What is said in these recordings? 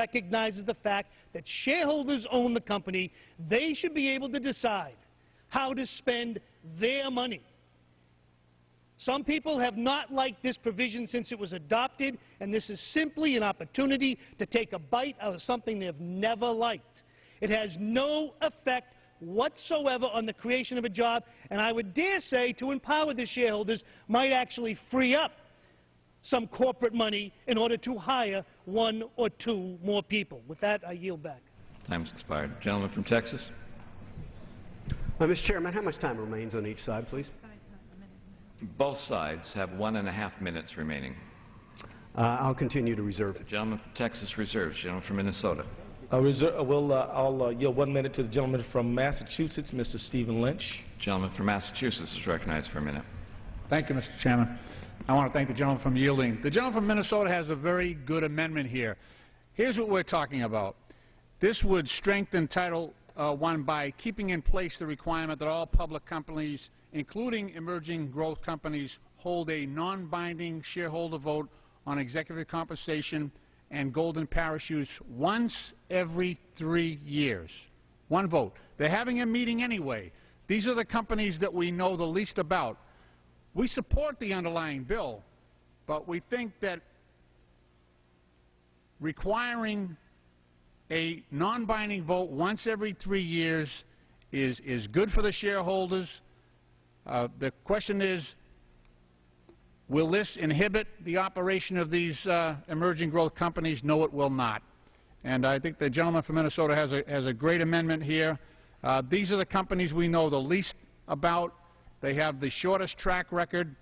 recognizes the fact that shareholders own the company. They should be able to decide how to spend their money. Some people have not liked this provision since it was adopted, and this is simply an opportunity to take a bite out of something they've never liked. It has no effect whatsoever on the creation of a job, and I would dare say to empower the shareholders might actually free up some corporate money in order to hire one or two more people. With that, I yield back. Time's expired. Gentleman from Texas. Mr. Chairman, how much time remains on each side, please? Both sides have 1.5 minutes remaining. I'll continue to reserve. The gentleman from Texas reserves. Gentleman from Minnesota. I'll yield 1 minute to the gentleman from Massachusetts, Mr. Stephen Lynch. Gentleman from Massachusetts is recognized for a minute. Thank you, Mr. Chairman. I want to thank the gentleman from yielding. The gentleman from Minnesota has a very good amendment here. Here's what we're talking about. This would strengthen Title I by keeping in place the requirement that all public companies, including emerging growth companies, hold a non-binding shareholder vote on executive compensation and golden parachutes once every 3 years. One vote. They're having a meeting anyway. These are the companies that we know the least about. We support the underlying bill, but we think that requiring a non-binding vote once every 3 years is good for the shareholders. The question is, will this inhibit the operation of these emerging growth companies? No, it will not. And I think the gentleman from Minnesota has a great amendment here. These are the companies we know the least about. They have the shortest track record.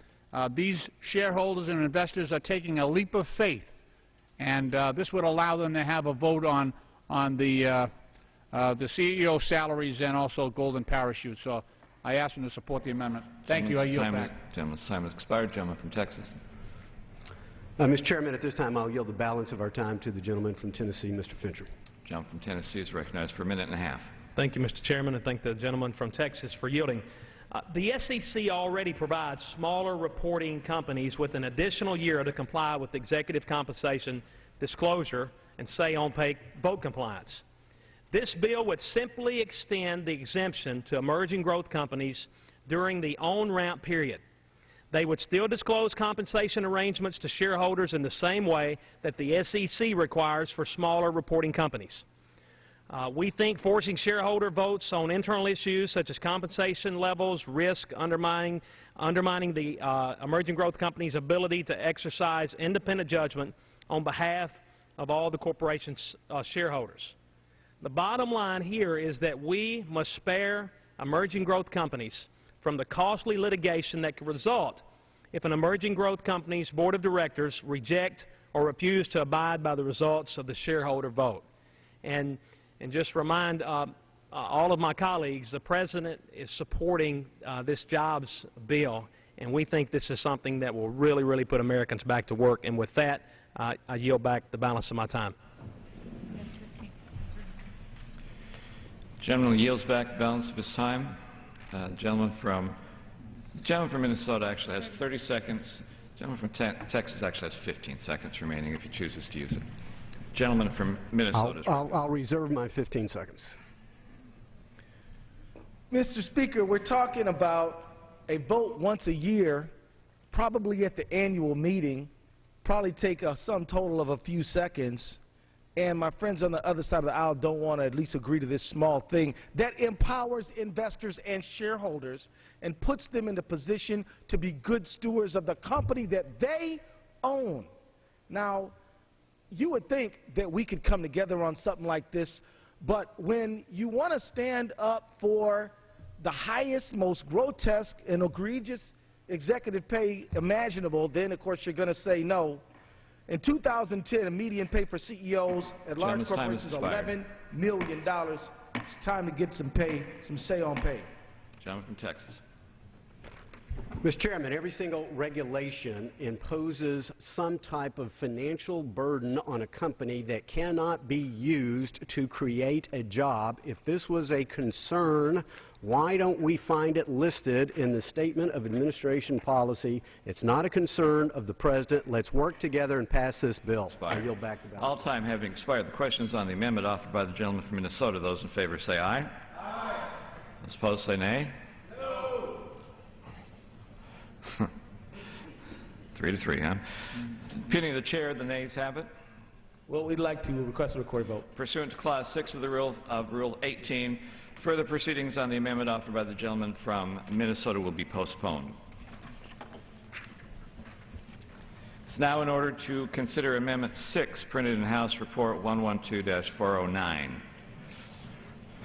These shareholders and investors are taking a leap of faith, and this would allow them to have a vote on the CEO salaries and also golden parachutes. So I ask them to support the amendment. Thank you. I yield back. Gentleman's time has expired. Gentleman from Texas. Mr. Chairman, at this time I'll yield the balance of our time to the gentleman from Tennessee, Mr. Fincher. Gentleman from Tennessee is recognized for 1.5 minutes. Thank you, Mr. Chairman, and thank the gentleman from Texas for yielding. The SEC already provides smaller reporting companies with an additional year to comply with executive compensation disclosure and say-on-pay vote compliance. This bill would simply extend the exemption to emerging growth companies during the on-ramp period. They would still disclose compensation arrangements to shareholders in the same way that the SEC requires for smaller reporting companies. We think forcing shareholder votes on internal issues such as compensation levels, risk, undermining the emerging growth company's ability to exercise independent judgment on behalf of all the corporation's shareholders. The bottom line here is that we must spare emerging growth companies from the costly litigation that could result if an emerging growth company's board of directors reject or refuse to abide by the results of the shareholder vote. And just remind all of my colleagues, the President is supporting this jobs bill, and we think this is something that will really, really put Americans back to work. And with that, I yield back the balance of my time. Gentleman yields back the balance of his time. Gentleman from Minnesota actually has 30 seconds. Gentleman from Texas actually has 15 seconds remaining if he chooses to use it. Gentleman from Minnesota. I'll reserve my 15 seconds. Mr. Speaker, we're talking about a vote once a year, probably at the annual meeting, probably take a sum total of a few seconds, and my friends on the other side of the aisle don't want to at least agree to this small thing that empowers investors and shareholders and puts them in the position to be good stewards of the company that they own. Now, you would think that we could come together on something like this, but when you want to stand up for the highest, most grotesque and egregious executive pay imaginable, then of course you're going to say no. In 2010, a median pay for CEOs at large corporations is $11 million. It's time to get some pay, some say on pay. Gentleman from Texas. Mr. Chairman, every single regulation imposes some type of financial burden on a company that cannot be used to create a job. If this was a concern, why don't we find it listed in the Statement of Administration Policy? It's not a concern of the President. Let's work together and pass this bill. I yield back the balance. All time having expired. The question is on the amendment offered by the gentleman from Minnesota. Those in favor say aye. Aye. Those opposed say nay. 3-3, huh? Opinion of the chair, the nays have it. Well, we'd like to request a recorded vote. Pursuant to Clause 6 of the Rule 18, further proceedings on the amendment offered by the gentleman from Minnesota will be postponed. It's now in order to consider Amendment 6, printed in House Report 112-409.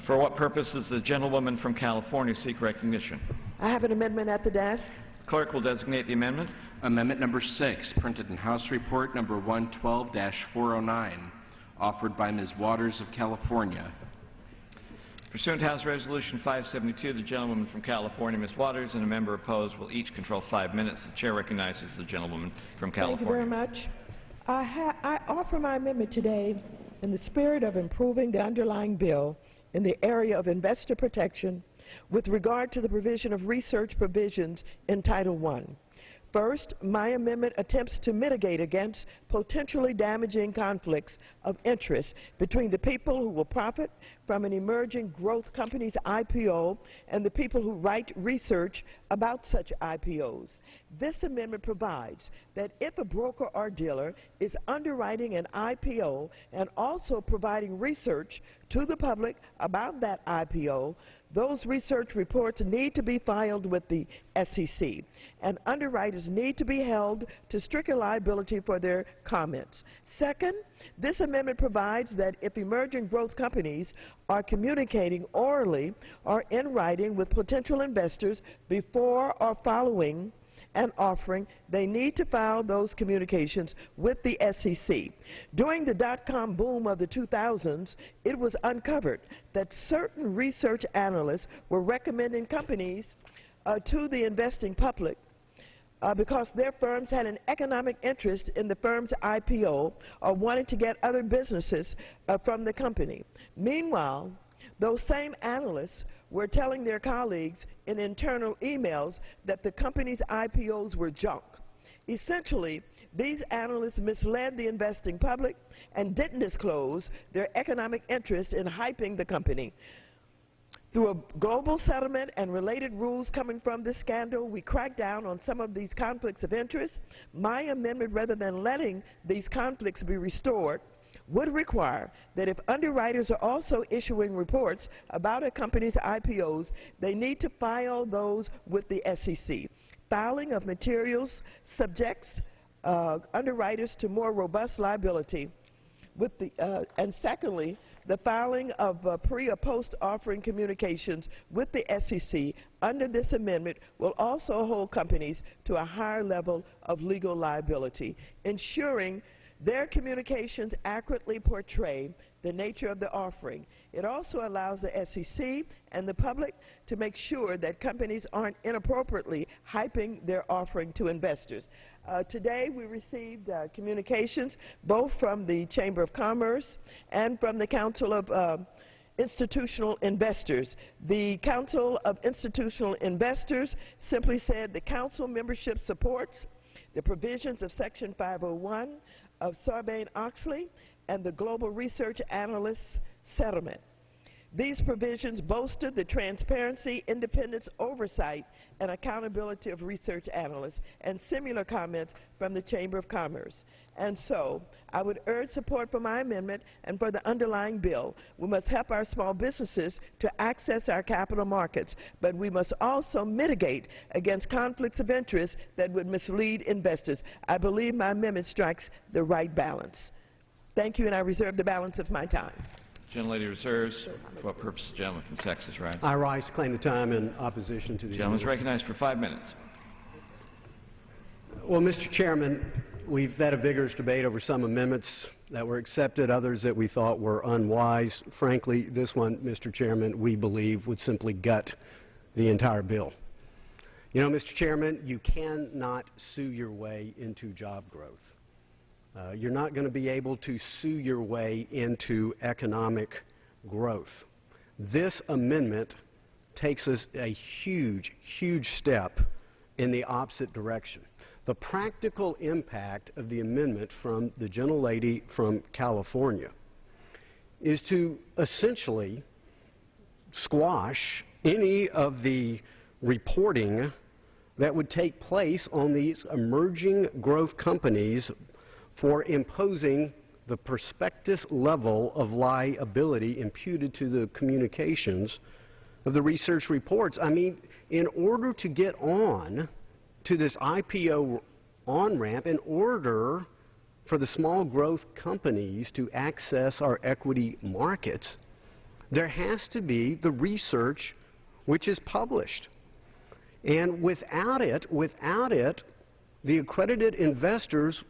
For what purpose does the gentlewoman from California seek recognition? I have an amendment at the desk. Clerk will designate the amendment. Amendment number 6, printed in House Report number 112-409, offered by Ms. Waters of California. Pursuant to House Resolution 572, the gentlewoman from California, Ms. Waters, and a member opposed will each control 5 minutes. The chair recognizes the gentlewoman from California. Thank you very much. I offer my amendment today in the spirit of improving the underlying bill in the area of investor protection with regard to the provision of research provisions in Title I. First, my amendment attempts to mitigate against potentially damaging conflicts of interest between the people who will profit from an emerging growth company's IPO and the people who write research about such IPOs. This amendment provides that if a broker or dealer is underwriting an IPO and also providing research to the public about that IPO, those research reports need to be filed with the SEC, and underwriters need to be held to stricter liability for their comments. Second, this amendment provides that if emerging growth companies are communicating orally or in writing with potential investors before or following an offering, they need to file those communications with the SEC. During the dot-com boom of the 2000s, it was uncovered that certain research analysts were recommending companies to the investing public because their firms had an economic interest in the firm's IPO or wanted to get other businesses from the company. Meanwhile, those same analysts were telling their colleagues in internal emails that the company's IPOs were junk. Essentially, these analysts misled the investing public and didn't disclose their economic interest in hyping the company. Through a global settlement and related rules coming from this scandal, we cracked down on some of these conflicts of interest. My amendment, rather than letting these conflicts be restored, would require that if underwriters are also issuing reports about a company's IPOs, they need to file those with the SEC. Filing of materials subjects underwriters to more robust liability. And secondly, the filing of pre- or post-offering communications with the SEC under this amendment will also hold companies to a higher level of legal liability, ensuring their communications accurately portray the nature of the offering. It also allows the SEC and the public to make sure that companies aren't inappropriately hyping their offering to investors. Today we received communications both from the Chamber of Commerce and from the Council of Institutional Investors. The Council of Institutional Investors simply said the council membership supports the provisions of Section 501 of Sarbanes-Oxley and the Global Research Analysts Settlement. These provisions bolstered the transparency, independence, oversight, and accountability of research analysts, and similar comments from the Chamber of Commerce. And so, I would urge support for my amendment and for the underlying bill. We must help our small businesses to access our capital markets, but we must also mitigate against conflicts of interest that would mislead investors. I believe my amendment strikes the right balance. Thank you, and I reserve the balance of my time. Gentlelady reserves. For what purpose the gentleman from Texas rise? I rise to claim the time in opposition to the Gentleman is recognized for 5 minutes. Well, Mr. Chairman, we've had a vigorous debate over some amendments that were accepted, others that we thought were unwise. Frankly, this one, Mr. Chairman, we believe would simply gut the entire bill. You know, Mr. Chairman, you cannot sue your way into job growth. You're not going to be able to sue your way into economic growth. This amendment takes us a huge, huge step in the opposite direction. The practical impact of the amendment from the gentlelady from California is to essentially squash any of the reporting that would take place on these emerging growth companies for imposing the prospectus level of liability imputed to the communications of the research reports. I mean, in order to get on to this IPO on-ramp, in order for the small growth companies to access our equity markets, there has to be the research which is published. And without it, the accredited investors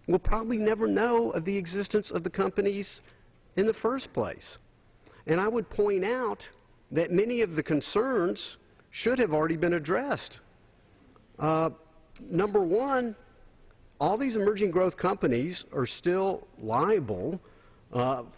will probably never know of the existence of the companies in the first place. And I would point out that many of the concerns should have already been addressed. Number one, all these emerging growth companies are still liable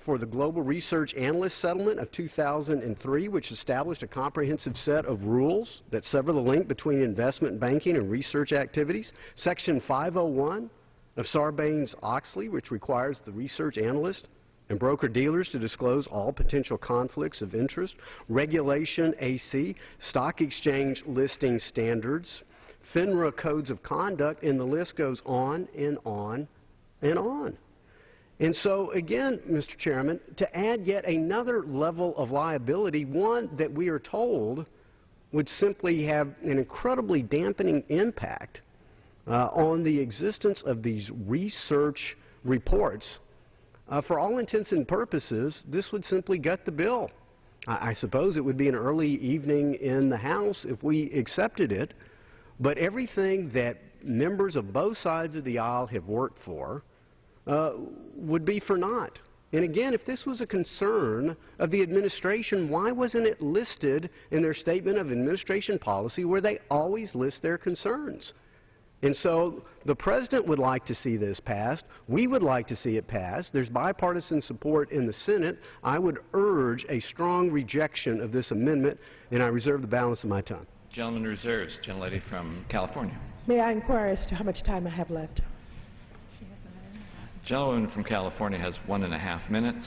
for the Global Research Analyst Settlement of 2003, which established a comprehensive set of rules that sever the link between investment banking and research activities. Section 501 of Sarbanes-Oxley, which requires the research analyst and broker-dealers to disclose all potential conflicts of interest. Regulation AC, stock exchange listing standards, FINRA codes of conduct, and the list goes on and on and on. And so, again, Mr. Chairman, to add yet another level of liability, one that we are told would simply have an incredibly dampening impact on the existence of these research reports, for all intents and purposes, this would simply gut the bill. I suppose it would be an early evening in the House if we accepted it, but everything that members of both sides of the aisle have worked for would be for naught. And again, if this was a concern of the administration, why wasn't it listed in their statement of administration policy where they always list their concerns? And so the President would like to see this passed. We would like to see it passed. There's bipartisan support in the Senate. I would urge a strong rejection of this amendment, and I reserve the balance of my time. Gentleman reserves. Gentlelady from California. May I inquire as to how much time I have left? Gentleman from California has 1.5 minutes.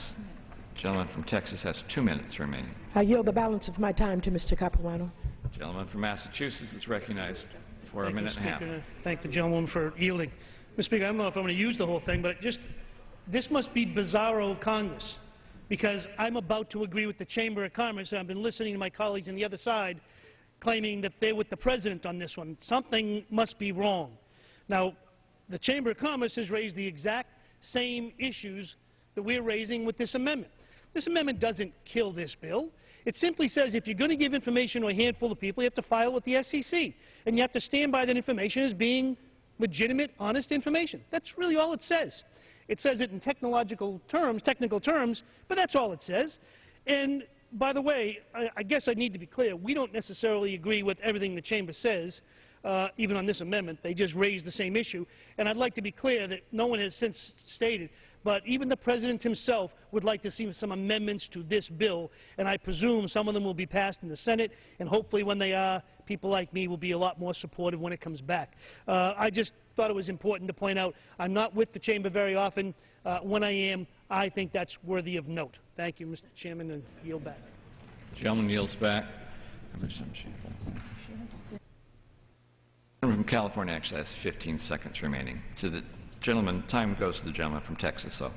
Gentleman from Texas has 2 minutes remaining. I yield the balance of my time to Mr. Capuano. Gentleman from Massachusetts is recognized for a minute and a half. Thank the gentleman for yielding. Mr. Speaker, I don't know if I'm going to use the whole thing, but this must be bizarro Congress, because I'm about to agree with the Chamber of Commerce, and I've been listening to my colleagues on the other side claiming that they're with the President on this one. Something must be wrong. Now, the Chamber of Commerce has raised the exact same issues that we're raising with this amendment. This amendment doesn't kill this bill. It simply says if you're going to give information to a handful of people, you have to file with the SEC. And you have to stand by that information as being legitimate, honest information. That's really all it says. It says it in technical terms, but that's all it says. And by the way, I guess I need to be clear, we don't necessarily agree with everything the Chamber says, even on this amendment. They just raised the same issue. And I'd like to be clear that no one has since stated, but even the President himself would like to see some amendments to this bill, and I presume some of them will be passed in the Senate, and hopefully when they are, people like me will be a lot more supportive when it comes back. I just thought it was important to point out I'm not with the Chamber very often. When I am, I think that's worthy of note. Thank you, Mr. Chairman, and yield back. The gentleman yields back. The gentleman from California actually has 15 seconds remaining. To the gentleman, time goes to the gentleman from Texas, though.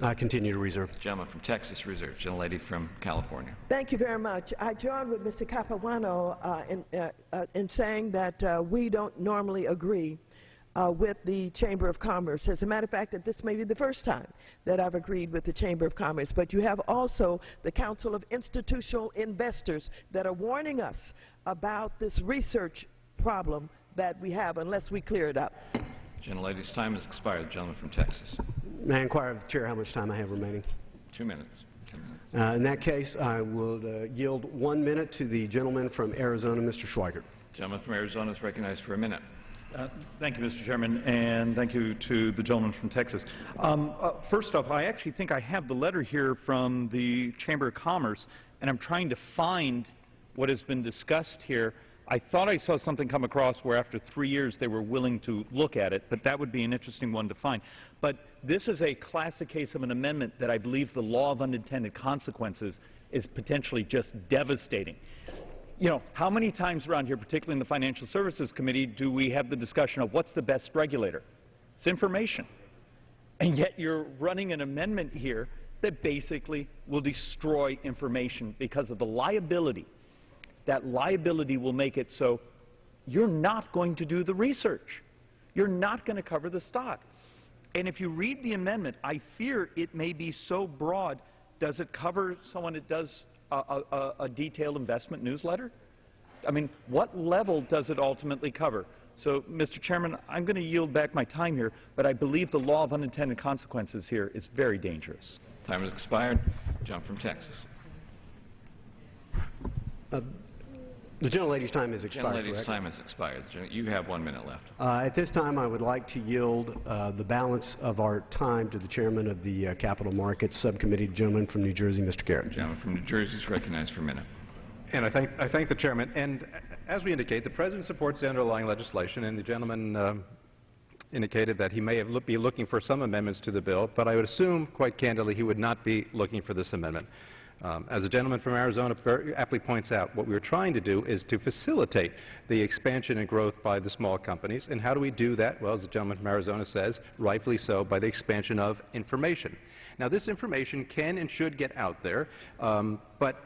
I continue to reserve. Gentleman from Texas reserves. Gentlelady from California. Thank you very much. I join with Mr. Capuano in saying that we don't normally agree with the Chamber of Commerce. As a matter of fact, that this may be the first time that I've agreed with the Chamber of Commerce. But you have also the Council of Institutional Investors that are warning us about this research problem that we have unless we clear it up. Gentlelady's time has expired. The gentleman from Texas. May I inquire of the Chair how much time I have remaining? 2 minutes. 10 minutes. In that case, I will yield 1 minute to the gentleman from Arizona, Mr. Schweikert. Gentleman from Arizona is recognized for a minute. Thank you, Mr. Chairman, and thank you to the gentleman from Texas. First off, I actually think I have the letter here from the Chamber of Commerce, and I'm trying to find what has been discussed here. I thought I saw something come across where after 3 years they were willing to look at it, but that would be an interesting one to find. But this is a classic case of an amendment that I believe the law of unintended consequences is potentially just devastating. You know, how many times around here, particularly in the Financial Services Committee, do we have the discussion of what's the best regulator? It's information. And yet you're running an amendment here that basically will destroy information because of the liability. That liability will make it so you're not going to do the research. You're not going to cover the stock. And if you read the amendment, I fear it may be so broad. Does it cover someone that does a detailed investment newsletter? I mean, what level does it ultimately cover? So, Mr. Chairman, I'm going to yield back my time here, but I believe the law of unintended consequences here is very dangerous. Time has expired. Jump from Texas. The gentlelady's time has expired, Gentlelady's time has expired. You have 1 minute left. At this time, I would like to yield the balance of our time to the chairman of the Capital Markets Subcommittee, the gentleman from New Jersey, Mr. Gerald. The gentleman from New Jersey is recognized for a minute. And I thank the chairman. And as we indicate, the president supports the underlying legislation, and the gentleman indicated that he may be looking for some amendments to the bill, but I would assume, quite candidly, he would not be looking for this amendment. As the gentleman from Arizona very aptly points out, what we're trying to do is to facilitate the expansion and growth by the small companies. And how do we do that? Well, as the gentleman from Arizona says, rightfully so, by the expansion of information. Now, this information can and should get out there, but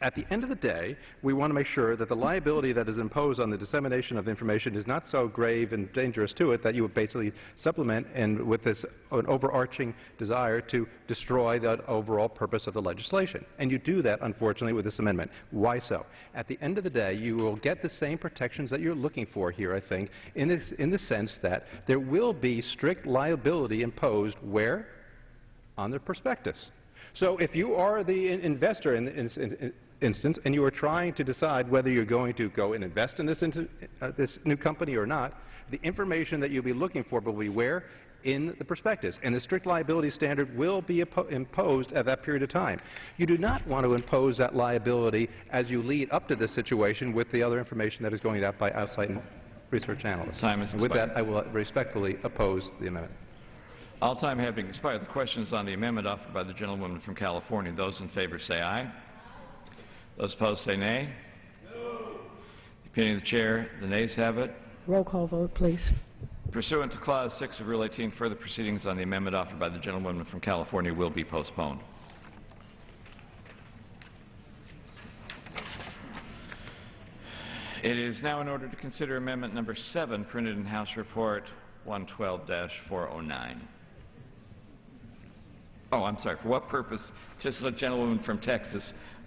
at the end of the day, we want to make sure that the liability that is imposed on the dissemination of information is not so grave and dangerous to it that you would basically supplement and with this an overarching desire to destroy the overall purpose of the legislation. And you do that, unfortunately, with this amendment. Why so? At the end of the day, you will get the same protections that you're looking for here, I think, in the sense that there will be strict liability imposed where? On the prospectus. So if you are the investor in instance, and you are trying to decide whether you're going to go and invest in this new company or not, the information that you'll be looking for will be where? In the prospectus. And the strict liability standard will be imposed at that period of time. You do not want to impose that liability as you lead up to this situation with the other information that is going out by outside research analysts. Time is and with that, I will respectfully oppose the amendment. All time having expired, the question is on the amendment offered by the gentlewoman from California. Those in favor say aye. Those opposed say nay. No. The opinion of the chair, the nays have it. Roll call vote, please. Pursuant to Clause 6 of Rule 18, further proceedings on the amendment offered by the gentlewoman from California will be postponed. It is now in order to consider Amendment Number 7, printed in House Report 112-409. Oh, I'm sorry. For what purpose? Just the gentlewoman from Texas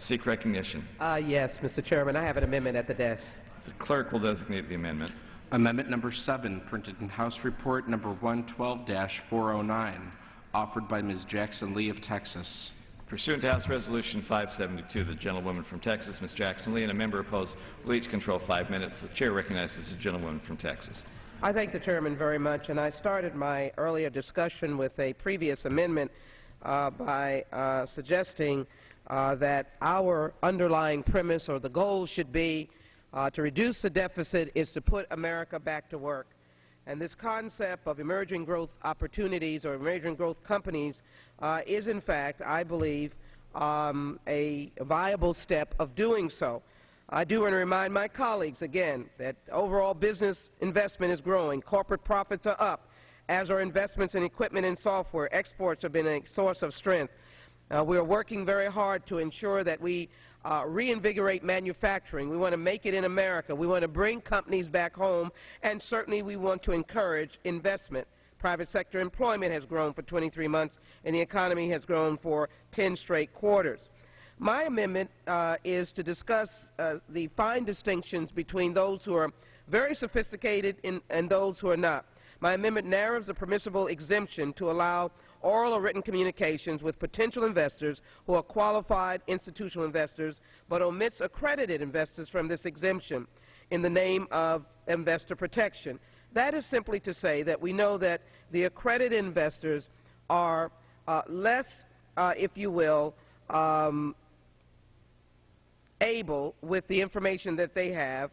seek recognition. Yes, Mr. Chairman. I have an amendment at the desk. The clerk will designate the amendment. Amendment number 7, printed in House Report number 112-409, offered by Ms. Jackson Lee of Texas. Pursuant to House Resolution 572, the gentlewoman from Texas, Ms. Jackson Lee, and a member opposed will each control 5 minutes. The chair recognizes the gentlewoman from Texas. I thank the chairman very much, and I started my earlier discussion with a previous amendment by suggesting that our underlying premise or the goal should be to reduce the deficit is to put America back to work. And this concept of emerging growth opportunities or emerging growth companies is, in fact, I believe, a viable step of doing so. I do want to remind my colleagues, again, that overall business investment is growing. Corporate profits are up, as are investments in equipment and software. Exports have been a source of strength. We are working very hard to ensure that we reinvigorate manufacturing. We want to make it in America. We want to bring companies back home, and certainly we want to encourage investment. Private sector employment has grown for 23 months, and the economy has grown for 10 straight quarters. My amendment is to discuss the fine distinctions between those who are very sophisticated and those who are not. My amendment narrows the permissible exemption to allow oral or written communications with potential investors who are qualified institutional investors, but omits accredited investors from this exemption. in the name of investor protection. That is simply to say that we know that the accredited investors are less, if you will, able with the information that they have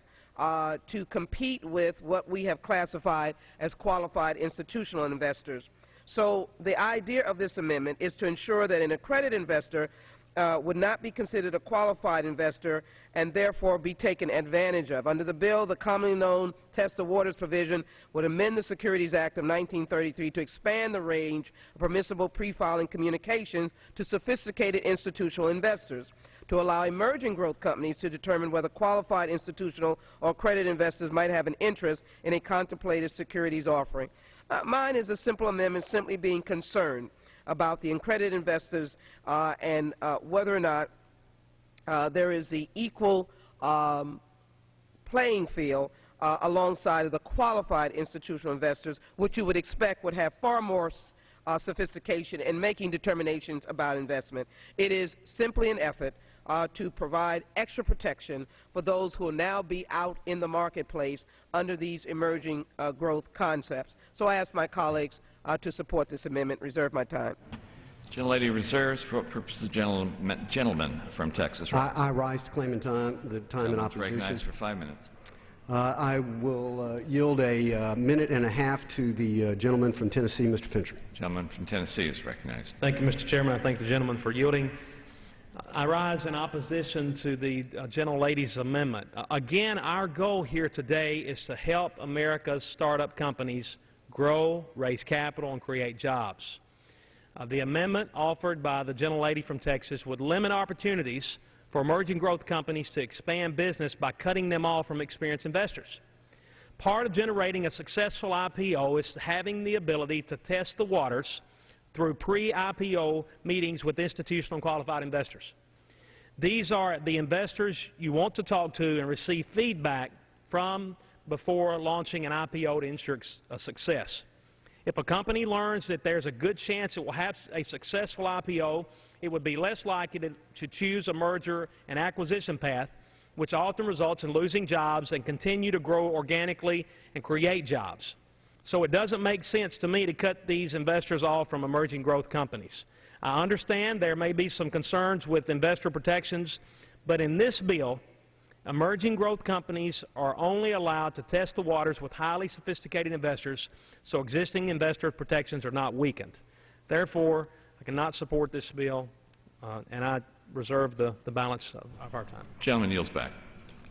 to compete with what we have classified as qualified institutional investors. So the idea of this amendment is to ensure that an accredited investor would not be considered a qualified investor and therefore be taken advantage of. Under the bill, the commonly known test of waters provision would amend the Securities Act of 1933 to expand the range of permissible pre-filing communications to sophisticated institutional investors, to allow emerging growth companies to determine whether qualified institutional or accredited investors might have an interest in a contemplated securities offering. Mine is a simple amendment simply being concerned about the accredited investors and whether or not there is the equal playing field alongside of the qualified institutional investors, which you would expect would have far more sophistication in making determinations about investment. It is simply an effort to provide extra protection for those who will now be out in the marketplace under these emerging growth concepts. So I ask my colleagues to support this amendment. Reserve my time. Gentlelady reserves for purposes of gentleman from Texas. I rise to claim the time in opposition. Recognized for 5 minutes. I will yield a minute and a half to the gentleman from Tennessee, Mr. Fincher. Gentleman from Tennessee is recognized. Thank you, Mr. Chairman. I thank the gentleman for yielding. I rise in opposition to the gentlelady's amendment. Again, our goal here today is to help America's startup companies grow, raise capital, and create jobs. The amendment offered by the gentlelady from Texas would limit opportunities for emerging growth companies to expand business by cutting them off from experienced investors. Part of generating a successful IPO is having the ability to test the waters through pre-IPO meetings with institutional and qualified investors. These are the investors you want to talk to and receive feedback from before launching an IPO to ensure a success. If a company learns that there's a good chance it will have a successful IPO, it would be less likely to choose a merger and acquisition path, which often results in losing jobs and continue to grow organically and create jobs. So it doesn't make sense to me to cut these investors off from emerging growth companies. I understand there may be some concerns with investor protections, but in this bill, emerging growth companies are only allowed to test the waters with highly sophisticated investors, so existing investor protections are not weakened. Therefore, I cannot support this bill, and I reserve the balance of our time. Gentleman yields back.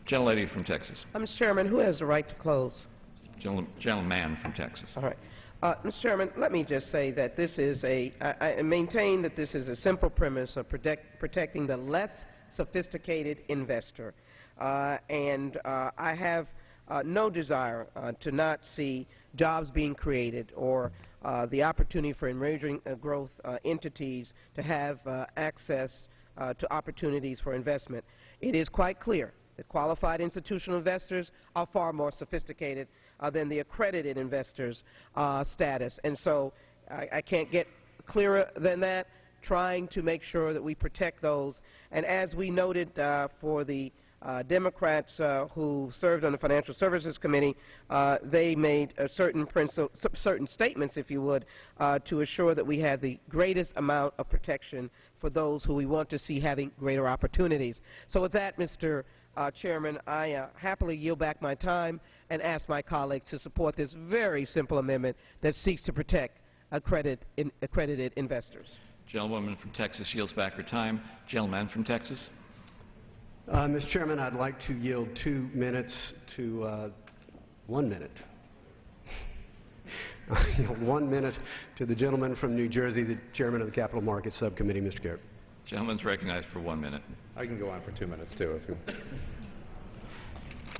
Gentlelady from Texas. Mr. Chairman, who has the right to close? Gentleman from Texas. All right. Mr. Chairman, let me just say that this is I maintain that this is a simple premise of protecting the less sophisticated investor. I have no desire to not see jobs being created or the opportunity for emerging growth entities to have access to opportunities for investment. It is quite clear that qualified institutional investors are far more sophisticated than the accredited investors' status. And so I can't get clearer than that, trying to make sure that we protect those. And as we noted for the Democrats who served on the Financial Services Committee, they made certain statements, if you would, to assure that we have the greatest amount of protection for those who we want to see having greater opportunities. So with that, Mr. Chairman, I happily yield back my time and ask my colleagues to support this very simple amendment that seeks to protect accredited investors. Gentlewoman from Texas yields back her time. Gentleman from Texas. Mr. Chairman, I'd like to yield 2 minutes to 1 minute. 1 minute to the gentleman from New Jersey, the chairman of the Capital Markets Subcommittee, Mr. Garrett. Gentleman's recognized for 1 minute. I can go on for 2 minutes, too.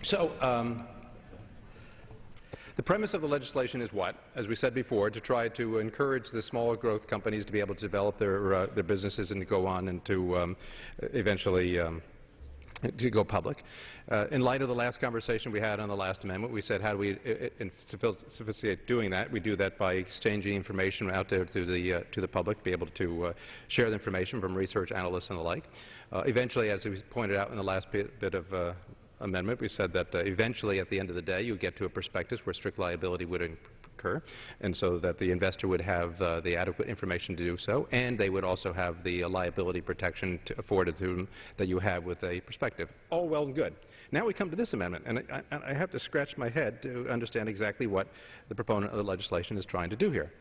So, the premise of the legislation is what? As we said before, to try to encourage the smaller growth companies to be able to develop their businesses and to go on and to eventually to go public. In light of the last conversation we had on the last amendment, we said how do we sophisticate doing that? We do that by exchanging information out there to the public, to be able to share the information from research analysts and the like. Eventually, as we pointed out in the last bit of amendment. We said that eventually, at the end of the day, you get to a prospectus where strict liability would occur, and so that the investor would have the adequate information to do so, and they would also have the liability protection afforded to them that you have with a prospective. All well and good. Now we come to this amendment, and I have to scratch my head to understand exactly what the proponent of the legislation is trying to do here.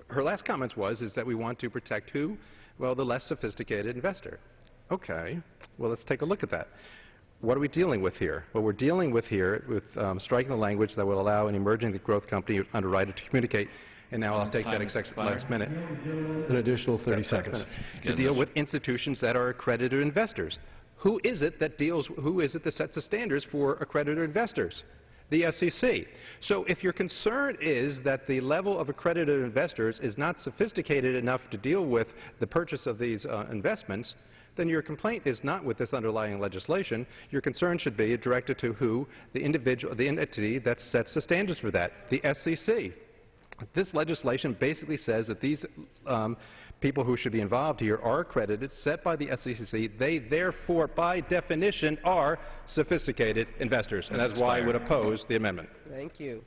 Her last comments is that we want to protect who? Well, the less sophisticated investor. Okay, well, let's take a look at that. What are we dealing with here? What we're dealing with here with striking the language that will allow an emerging growth company underwriter to communicate, and now I'll take that exact last minute. An additional 30 seconds. To deal with institutions that are accredited investors. Who is it that sets the standards for accredited investors? The SEC. So if your concern is that the level of accredited investors is not sophisticated enough to deal with the purchase of these investments, then your complaint is not with this underlying legislation. Your concern should be directed to who? The entity that sets the standards for that, the SEC. This legislation basically says that these people who should be involved here are accredited, set by the SEC. They therefore, by definition, are sophisticated investors, and that's why I would oppose the amendment. Thank you.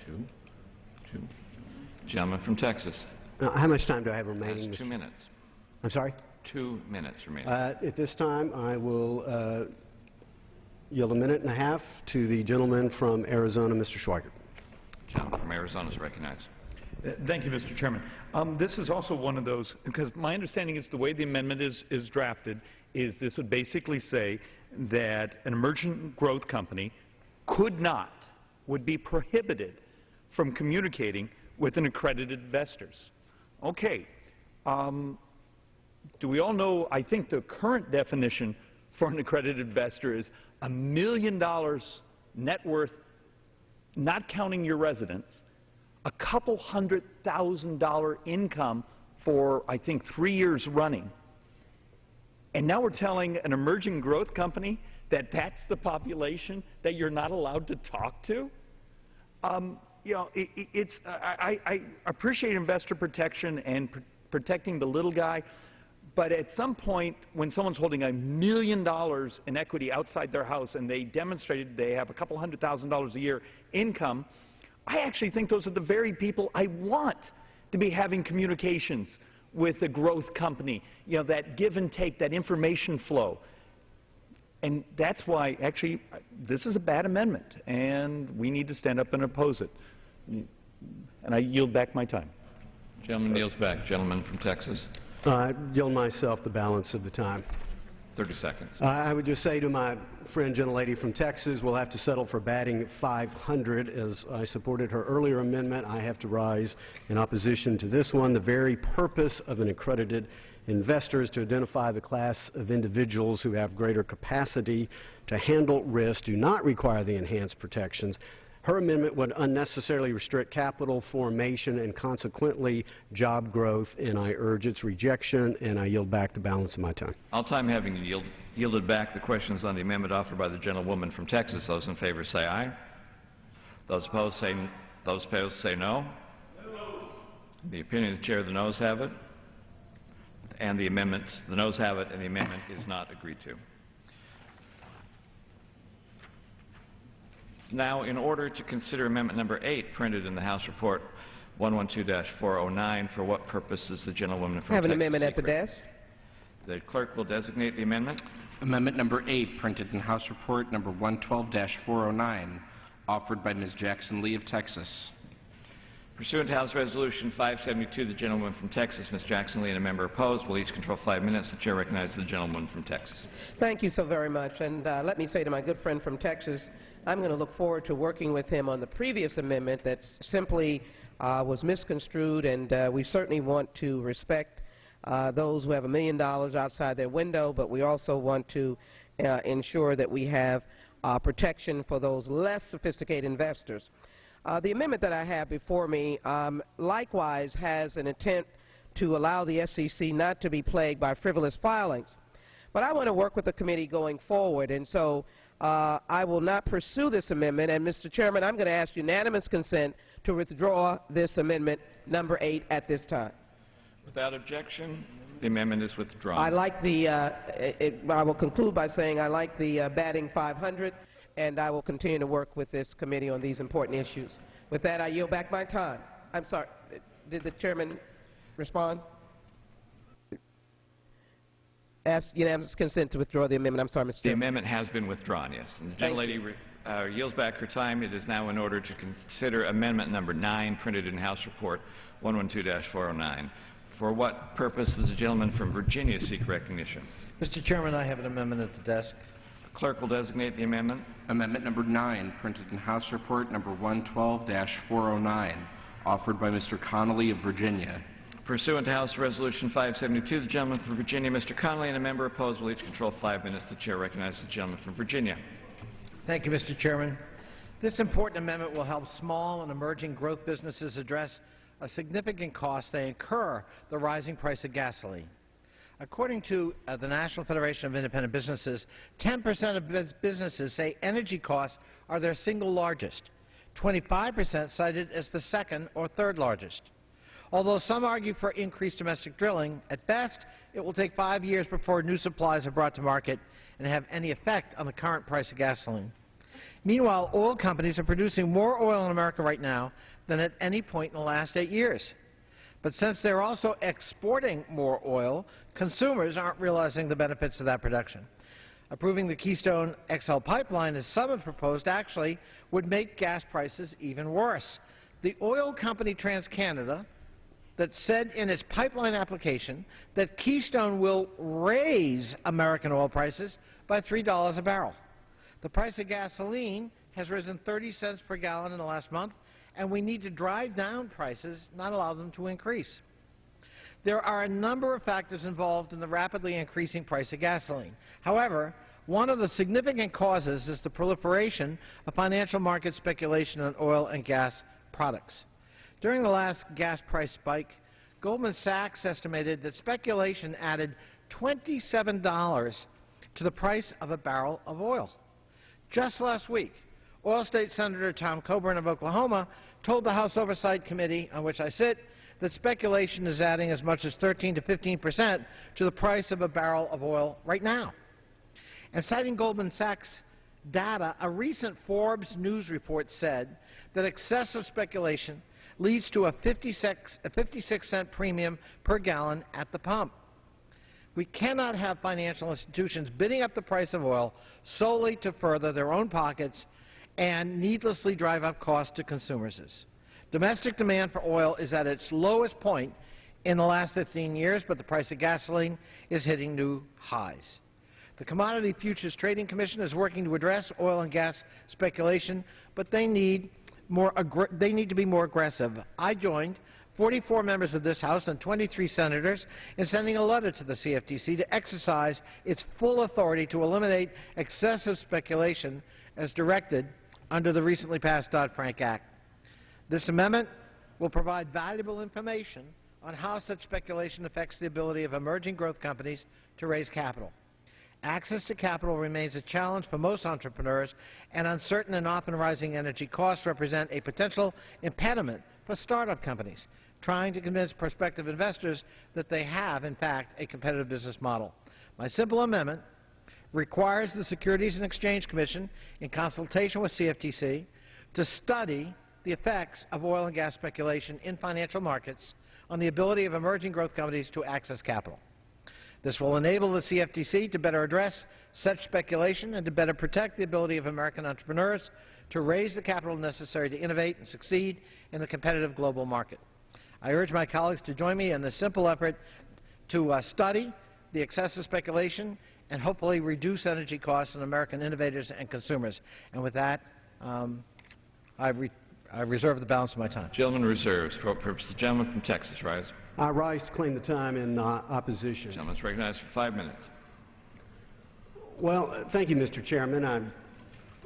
Two. Gentleman from Texas. How much time do I have remaining? 2 minutes. I'm sorry? 2 minutes remaining. At this time, I will yield a minute and a half to the gentleman from Arizona, Mr. Schweikert. Gentleman from Arizona is recognized. Thank you, Mr. Chairman. This is also one of those, because my understanding is the way the amendment is drafted is this would basically say that an emergent growth company would be prohibited from communicating with an accredited investors. Okay. Do we all know, I think the current definition for an accredited investor is $1 million net worth, not counting your residence, a couple $100,000 income for, I think, 3 years running. And now we're telling an emerging growth company that that's the population that you're not allowed to talk to? You know, I appreciate investor protection and protecting the little guy, but at some point, when someone's holding $1 million in equity outside their house and they demonstrated they have a couple $100,000 a year income, I actually think those are the very people I want to be having communications with a growth company, you know, that give and take, that information flow. And that's why, actually, this is a bad amendment, and we need to stand up and oppose it. And I yield back my time. Gentleman yields back. Gentleman from Texas. I yield myself the balance of the time. 30 seconds. I would just say to my friend, gentlelady from Texas, we'll have to settle for batting 500. As I supported her earlier amendment, I have to rise in opposition to this one. The very purpose of an accredited investor is to identify the class of individuals who have greater capacity to handle risk, do not require the enhanced protections. Her amendment would unnecessarily restrict capital formation and consequently job growth, and I urge its rejection, and I yield back the balance of my time. All time having yielded back the questions on the amendment offered by the gentlewoman from Texas. Those in favor say aye. Those opposed say no. The opinion of the chair, the noes have it. And the noes have it, and the amendment is not agreed to. Now, in order to consider amendment number 8, printed in the House Report 112-409, for what purpose is the gentlewoman from I have an Texas amendment at the desk. The clerk will designate the amendment. Amendment number 8, printed in House Report number 112-409, offered by Ms. Jackson Lee of Texas. Pursuant to House Resolution 572, the gentlewoman from Texas, Ms. Jackson Lee, and a member opposed will each control 5 minutes. The chair recognizes the gentlewoman from Texas. Thank you so very much. And let me say to my good friend from Texas, I'm going to look forward to working with him on the previous amendment that simply was misconstrued, and we certainly want to respect those who have $1 million outside their window, but we also want to ensure that we have protection for those less sophisticated investors. The amendment that I have before me likewise has an intent to allow the SEC not to be plagued by frivolous filings. But I want to work with the committee going forward, and so I will not pursue this amendment. And, Mr. Chairman, I'm going to ask unanimous consent to withdraw this amendment number 8 at this time. Without objection, The amendment is withdrawn. I like the, I will conclude by saying I like the batting 500, and I will continue to work with this committee on these important issues. With that, I yield back my time. I'm sorry, did the chairman respond? Ask unanimous consent to withdraw the amendment. I'm sorry, Mr. Chairman. The amendment has been withdrawn, yes. And the gentlelady yields back her time. It is now in order to consider amendment number 9, printed in House Report 112-409. For what purpose does the gentleman from Virginia seek recognition? Mr. Chairman, I have an amendment at the desk. The clerk will designate the amendment. Amendment number 9, printed in House Report number 112-409, offered by Mr. Connolly of Virginia. Pursuant to House Resolution 572, the gentleman from Virginia, Mr. Connolly, and a member opposed will each control 5 minutes. The chair recognizes the gentleman from Virginia. Thank you, Mr. Chairman. This important amendment will help small and emerging growth businesses address a significant cost they incur, the rising price of gasoline. According to the National Federation of Independent Businesses, 10% of businesses say energy costs are their single largest. 25% cite it as the second or third largest. Although some argue for increased domestic drilling, at best it will take 5 years before new supplies are brought to market and have any effect on the current price of gasoline. Meanwhile, oil companies are producing more oil in America right now than at any point in the last 8 years. But since they're also exporting more oil, consumers aren't realizing the benefits of that production. Approving the Keystone XL pipeline, as some have proposed, actually would make gas prices even worse. The oil company TransCanada that said in its pipeline application that Keystone will raise American oil prices by $3 a barrel. The price of gasoline has risen 30 cents per gallon in the last month, and we need to drive down prices, not allow them to increase. There are a number of factors involved in the rapidly increasing price of gasoline. However, one of the significant causes is the proliferation of financial market speculation on oil and gas products. During the last gas price spike, Goldman Sachs estimated that speculation added $27 to the price of a barrel of oil. Just last week, Oil State Senator Tom Coburn of Oklahoma told the House Oversight Committee, on which I sit, that speculation is adding as much as 13 to 15% to the price of a barrel of oil right now. And citing Goldman Sachs data, a recent Forbes News report said that excessive speculation leads to a 56-cent premium per gallon at the pump. We cannot have financial institutions bidding up the price of oil solely to further their own pockets and needlessly drive up costs to consumers. Domestic demand for oil is at its lowest point in the last 15 years, but the price of gasoline is hitting new highs. The Commodity Futures Trading Commission is working to address oil and gas speculation, but they need to be more aggressive. I joined 44 members of this House and 23 senators in sending a letter to the CFTC to exercise its full authority to eliminate excessive speculation as directed under the recently passed Dodd-Frank Act. This amendment will provide valuable information on how such speculation affects the ability of emerging growth companies to raise capital. Access to capital remains a challenge for most entrepreneurs, and uncertain and often rising energy costs represent a potential impediment for startup companies trying to convince prospective investors that they have, in fact, a competitive business model. My simple amendment requires the Securities and Exchange Commission, in consultation with CFTC, to study the effects of oil and gas speculation in financial markets on the ability of emerging growth companies to access capital. This will enable the CFTC to better address such speculation and to better protect the ability of American entrepreneurs to raise the capital necessary to innovate and succeed in the competitive global market. I urge my colleagues to join me in this simple effort to study the excessive speculation and hopefully reduce energy costs on American innovators and consumers. And with that, I reserve the balance of my time. Gentleman reserves. For what purpose? The gentleman from Texas, rise. I rise to claim the time in opposition. The gentleman is recognized for 5 minutes. Well, thank you, Mr. Chairman. I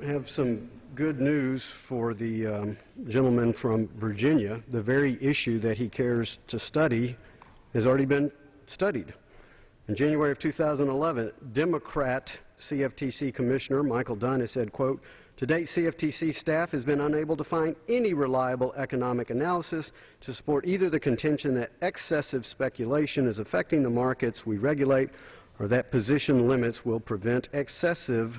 have some good news for the gentleman from Virginia. The very issue that he cares to study has already been studied. In January of 2011, Democrat CFTC Commissioner Michael Dunn has said, quote, To date, CFTC staff has been unable to find any reliable economic analysis to support either the contention that excessive speculation is affecting the markets we regulate or that position limits will prevent excessive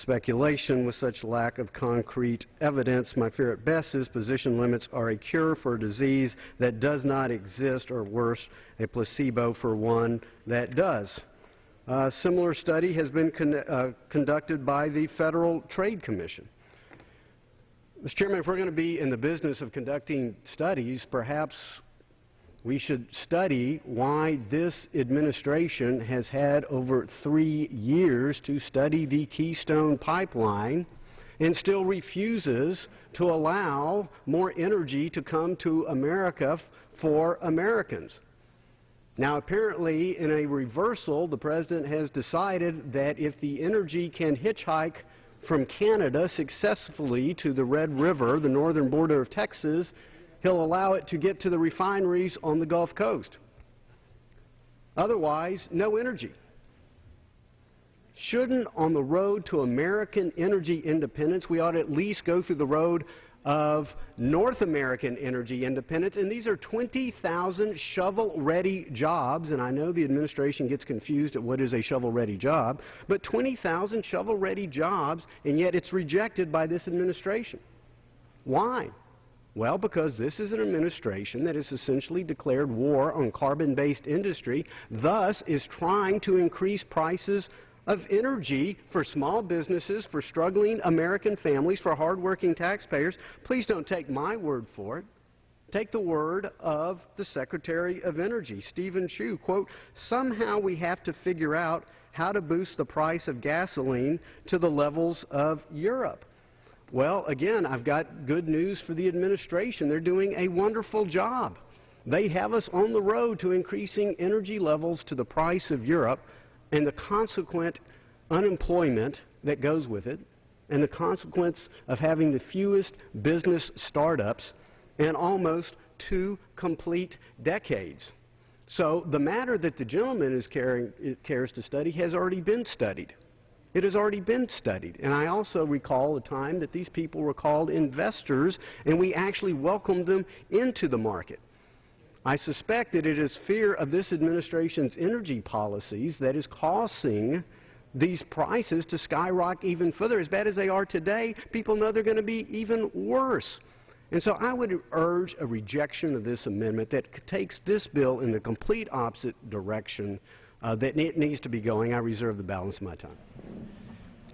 speculation. With such lack of concrete evidence, my fear at best is position limits are a cure for a disease that does not exist, or worse, a placebo for one that does. A similar study has been conducted by the Federal Trade Commission. Mr. Chairman, if we're going to be in the business of conducting studies, perhaps we should study why this administration has had over 3 years to study the Keystone Pipeline and still refuses to allow more energy to come to America for Americans. Now, apparently, in a reversal, the President has decided that if the energy can hitchhike from Canada successfully to the Red River, the northern border of Texas, he'll allow it to get to the refineries on the Gulf Coast. Otherwise, no energy. Shouldn't, on the road to American energy independence, we ought to at least go through the road of North American energy independence? And these are 20,000 shovel-ready jobs, and I know the administration gets confused at what is a shovel-ready job, but 20,000 shovel-ready jobs, and yet it's rejected by this administration. Why? Well, because this is an administration that has essentially declared war on carbon-based industry, thus is trying to increase prices of energy for small businesses, for struggling American families, for hardworking taxpayers. Please don't take my word for it. Take the word of the Secretary of Energy, Stephen Chu. Quote, somehow we have to figure out how to boost the price of gasoline to the levels of Europe. Well, again, I've got good news for the administration. They're doing a wonderful job. They have us on the road to increasing energy levels to the price of Europe, and the consequent unemployment that goes with it, and the consequence of having the fewest business startups in almost 2 complete decades. So the matter that the gentleman cares to study has already been studied. It has already been studied. And I also recall a time that these people were called investors, and we actually welcomed them into the market. I suspect that it is fear of this administration's energy policies that is causing these prices to skyrocket even further. As bad as they are today, people know they're going to be even worse. And so I would urge a rejection of this amendment that takes this bill in the complete opposite direction that it needs to be going. I reserve the balance of my time.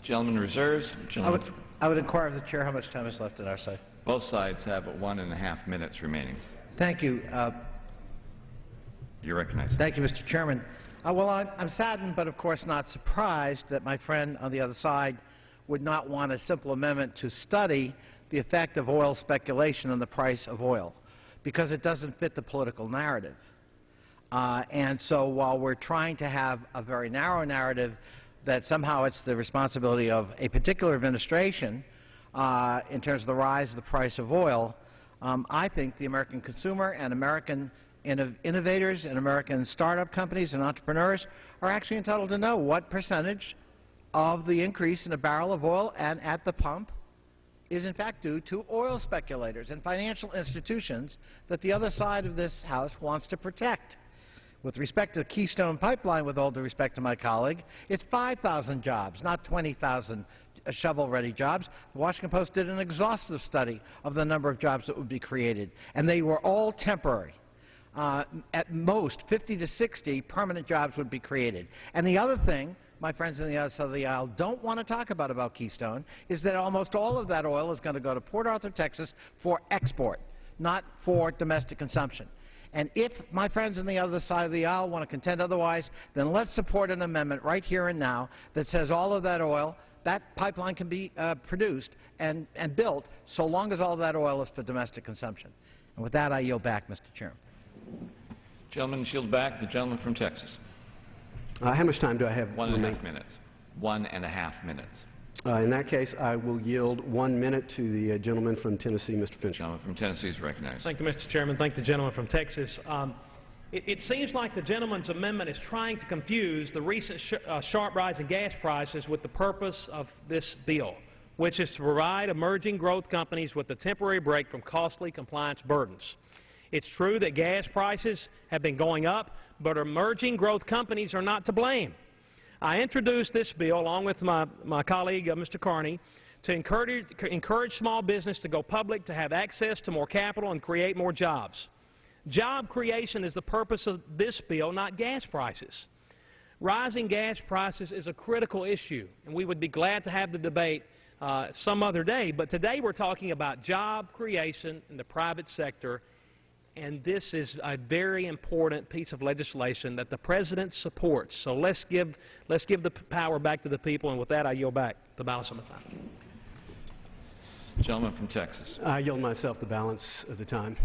Gentleman reserves. Gentleman. I would inquire of the Chair how much time is left on our side. Both sides have 1.5 minutes remaining. Thank you. You're recognized. Thank you, Mr. Chairman. Well, I'm saddened, but of course not surprised that my friend on the other side would not want a simple amendment to study the effect of oil speculation on the price of oil, because it doesn't fit the political narrative. And so while we're trying to have a very narrow narrative that somehow it's the responsibility of a particular administration in terms of the rise of the price of oil, I think the American consumer and American innovators and American startup companies and entrepreneurs are actually entitled to know what percentage of the increase in a barrel of oil and at the pump is in fact due to oil speculators and financial institutions that the other side of this House wants to protect. With respect to the Keystone Pipeline, with all due respect to my colleague, it's 5,000 jobs, not 20,000 shovel-ready jobs. The Washington Post did an exhaustive study of the number of jobs that would be created, and they were all temporary. At most, 50 to 60 permanent jobs would be created. And the other thing my friends on the other side of the aisle don't want to talk about Keystone is that almost all of that oil is going to go to Port Arthur, Texas for export, not for domestic consumption. And if my friends on the other side of the aisle want to contend otherwise, then let's support an amendment right here and now that says all of that oil, that pipeline can be produced and built so long as all of that oil is for domestic consumption. And with that, I yield back, Mr. Chairman. Gentleman shield back. The gentleman from Texas. How much time do I have? 1.5 minutes. 1.5 minutes. In that case, I will yield 1 minute to the gentleman from Tennessee, Mr. Fincher. Gentleman from Tennessee is recognized. Thank you, Mr. Chairman. Thank the gentleman from Texas. It seems like the gentleman's amendment is trying to confuse the recent sharp rise in gas prices with the purpose of this bill. which is to provide emerging growth companies with a temporary break from costly compliance burdens. It's true that gas prices have been going up, but emerging growth companies are not to blame. I introduced this bill, along with my colleague, Mr. Carney, to encourage small business to go public, to have access to more capital, and create more jobs. Job creation is the purpose of this bill, not gas prices. Rising gas prices is a critical issue, and we would be glad to have the debate some other day. But today we're talking about job creation in the private sector, and this is a very important piece of legislation that the President supports. So let's give the power back to the people, and with that I yield back the balance of my time. Gentleman from Texas. I yield myself the balance of the time.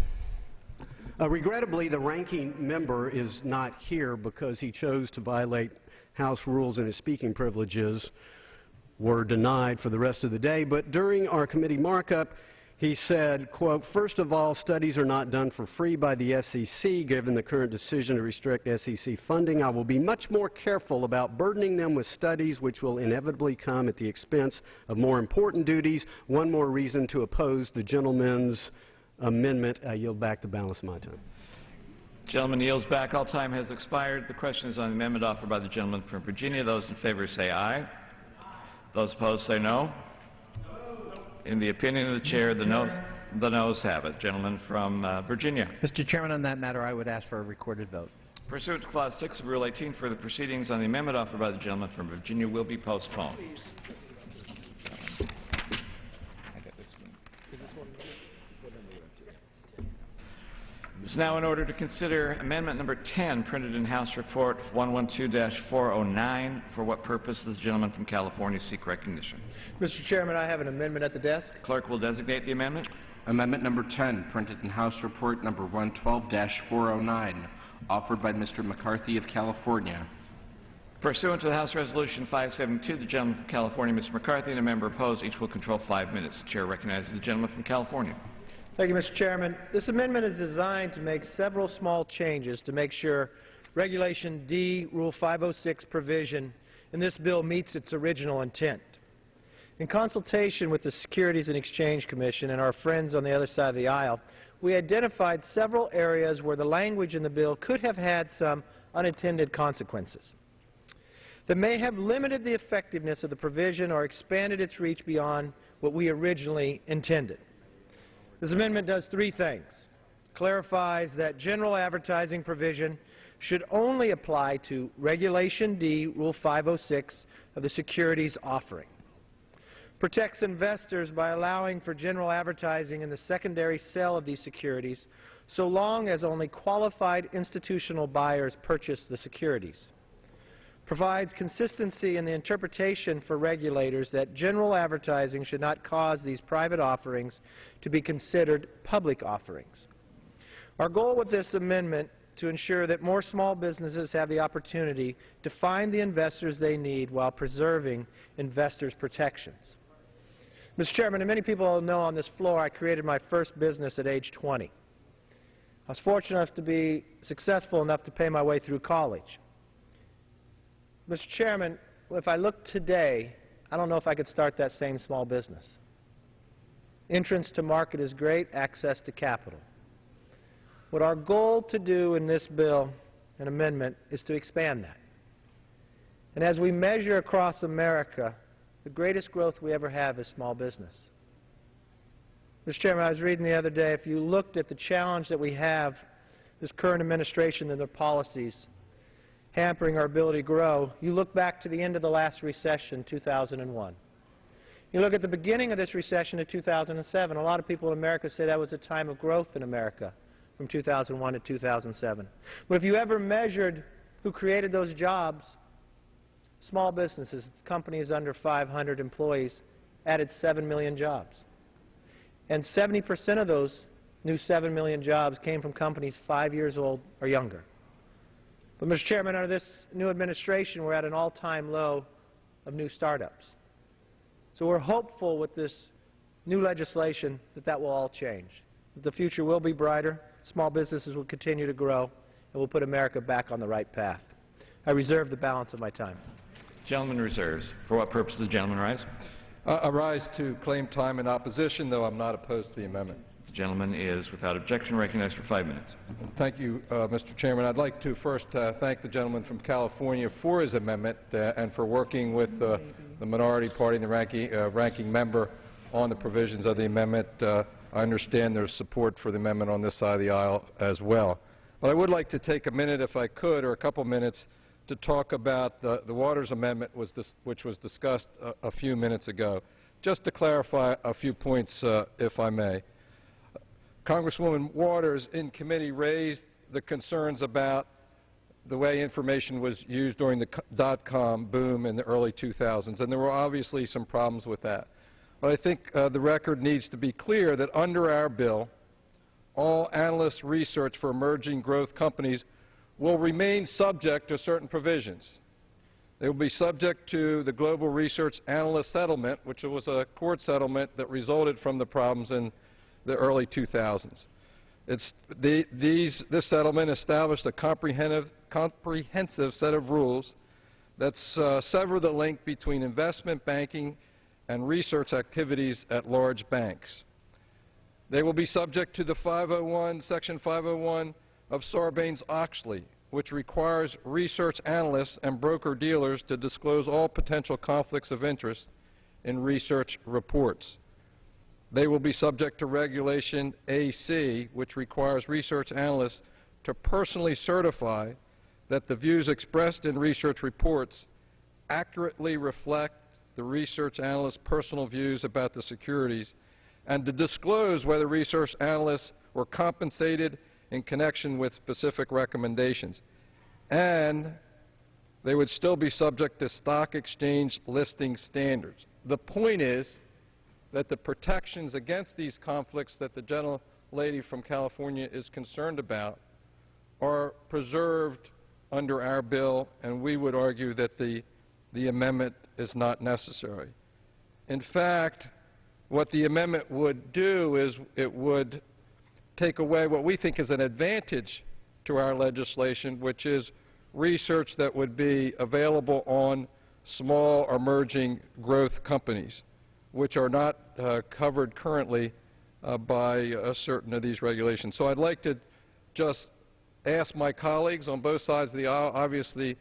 Regrettably, the ranking member is not here because he chose to violate House rules, and his speaking privileges were denied for the rest of the day. But during our committee markup, he said, quote, "First of all, studies are not done for free by the SEC. Given the current decision to restrict SEC funding, I will be much more careful about burdening them with studies which will inevitably come at the expense of more important duties." One more reason to oppose the gentleman's amendment. I yield back the balance of my time. Gentleman yields back. All time has expired. The question is on the amendment offered by the gentleman from Virginia. Those in favor say aye. Those opposed say no. In the opinion of the chair, the noes have it. Gentleman from Virginia. Mr. Chairman, on that matter, I would ask for a recorded vote. Pursuant to Clause 6 of Rule 18, further proceedings on the amendment offered by the gentleman from Virginia will be postponed. It is now in order to consider Amendment Number 10, printed in House Report 112-409. For what purpose does the gentleman from California seek recognition? Mr. Chairman, I have an amendment at the desk. Clerk will designate the amendment. Amendment Number 10, printed in House Report Number 112-409, offered by Mr. McCarthy of California. Pursuant to the House Resolution 572, the gentleman from California, Mr. McCarthy, and a member opposed, each will control 5 minutes. The chair recognizes the gentleman from California. Thank you, Mr. Chairman. This amendment is designed to make several small changes to make sure Regulation D, Rule 506 provision in this bill meets its original intent. In consultation with the Securities and Exchange Commission and our friends on the other side of the aisle, we identified several areas where the language in the bill could have had some unintended consequences that may have limited the effectiveness of the provision or expanded its reach beyond what we originally intended. This amendment does three things. Clarifies that general advertising provision should only apply to Regulation D, Rule 506 of the securities offering. Protects investors by allowing for general advertising in the secondary sale of these securities so long as only qualified institutional buyers purchase the securities. Provides consistency in the interpretation for regulators that general advertising should not cause these private offerings to be considered public offerings. Our goal with this amendment to ensure that more small businesses have the opportunity to find the investors they need while preserving investors' protections. Mr. Chairman, and many people know on this floor, I created my first business at age 20. I was fortunate enough to be successful enough to pay my way through college. Mr. Chairman, if I look today, I don't know if I could start that same small business. Entrance to market is great, access to capital. What our goal to do in this bill and amendment is to expand that. And as we measure across America, the greatest growth we ever have is small business. Mr. Chairman, I was reading the other day, if you looked at the challenge that we have, this current administration and their policies, hampering our ability to grow, you look back to the end of the last recession, 2001. You look at the beginning of this recession in 2007, a lot of people in America say that was a time of growth in America from 2001 to 2007. But if you ever measured who created those jobs, small businesses, companies under 500 employees, added 7 million jobs. And 70% of those new 7 million jobs came from companies 5 years old or younger. But, Mr. Chairman, under this new administration, we're at an all-time low of new startups. So we're hopeful with this new legislation that that will all change. That the future will be brighter, small businesses will continue to grow, and we'll put America back on the right path. I reserve the balance of my time. Gentleman reserves. For what purpose does the gentleman rise? I rise to claim time in opposition, though I'm not opposed to the amendment. The gentleman is without objection recognized for 5 minutes. Thank you, Mr. Chairman. I'd like to first thank the gentleman from California for his amendment and for working with the minority party and the ranking member on the provisions of the amendment. I understand there's support for the amendment on this side of the aisle as well. But I would like to take a minute, if I could, or a couple minutes, to talk about the Waters Amendment, which was discussed a few minutes ago. Just to clarify a few points, if I may. Congresswoman Waters in committee raised the concerns about the way information was used during the dot-com boom in the early 2000s, and there were obviously some problems with that. But I think the record needs to be clear that under our bill, all analyst research for emerging growth companies will remain subject to certain provisions. They will be subject to the Global Research Analyst Settlement, which was a court settlement that resulted from the problems in the early 2000s. This settlement established a comprehensive set of rules that sever the link between investment banking and research activities at large banks. They will be subject to the Section 501 of Sarbanes-Oxley, which requires research analysts and broker-dealers to disclose all potential conflicts of interest in research reports. They will be subject to Regulation AC, which requires research analysts to personally certify that the views expressed in research reports accurately reflect the research analyst's personal views about the securities, and to disclose whether research analysts were compensated in connection with specific recommendations. And they would still be subject to stock exchange listing standards. The point is that the protections against these conflicts that the gentlelady from California is concerned about are preserved under our bill, and we would argue that the amendment is not necessary. In fact, what the amendment would do is it would take away what we think is an advantage to our legislation, which is research that would be available on small emerging growth companies, which are not covered currently by certain of these regulations. So I'd like to just ask my colleagues on both sides of the aisle. Obviously,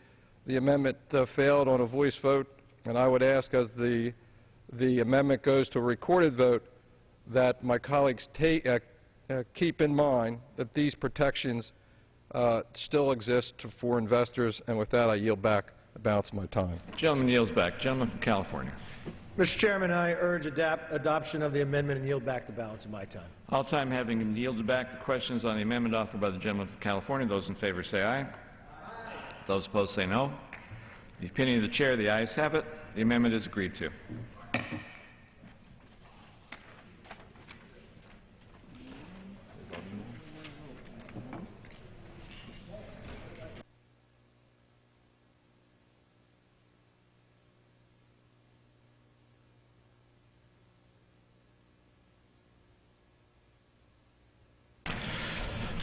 the amendment failed on a voice vote, and I would ask, as the amendment goes to a recorded vote, that my colleagues keep in mind that these protections still exist for investors. And with that, I yield back the balance of my time. Gentleman yields back. Gentleman from California. Mr. Chairman, I urge adoption of the amendment and yield back the balance of my time. All time having yielded back the questions on the amendment offered by the gentleman from California. Those in favor say aye. Those opposed say no. The opinion of the chair, the ayes have it. The amendment is agreed to.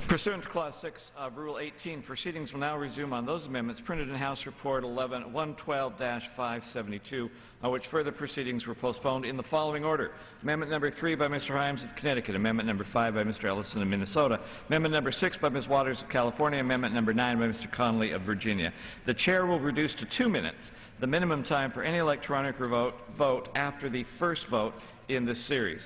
Pursuant to Clause 6 of Rule 18, proceedings will now resume on those amendments printed in House Report 112-572, on which further proceedings were postponed in the following order. Amendment number 3 by Mr. Hyams of Connecticut. Amendment number 5 by Mr. Ellison of Minnesota. Amendment number 6 by Ms. Waters of California. Amendment number 9 by Mr. Connolly of Virginia. The chair will reduce to 2 minutes the minimum time for any electronic vote after the first vote in this series.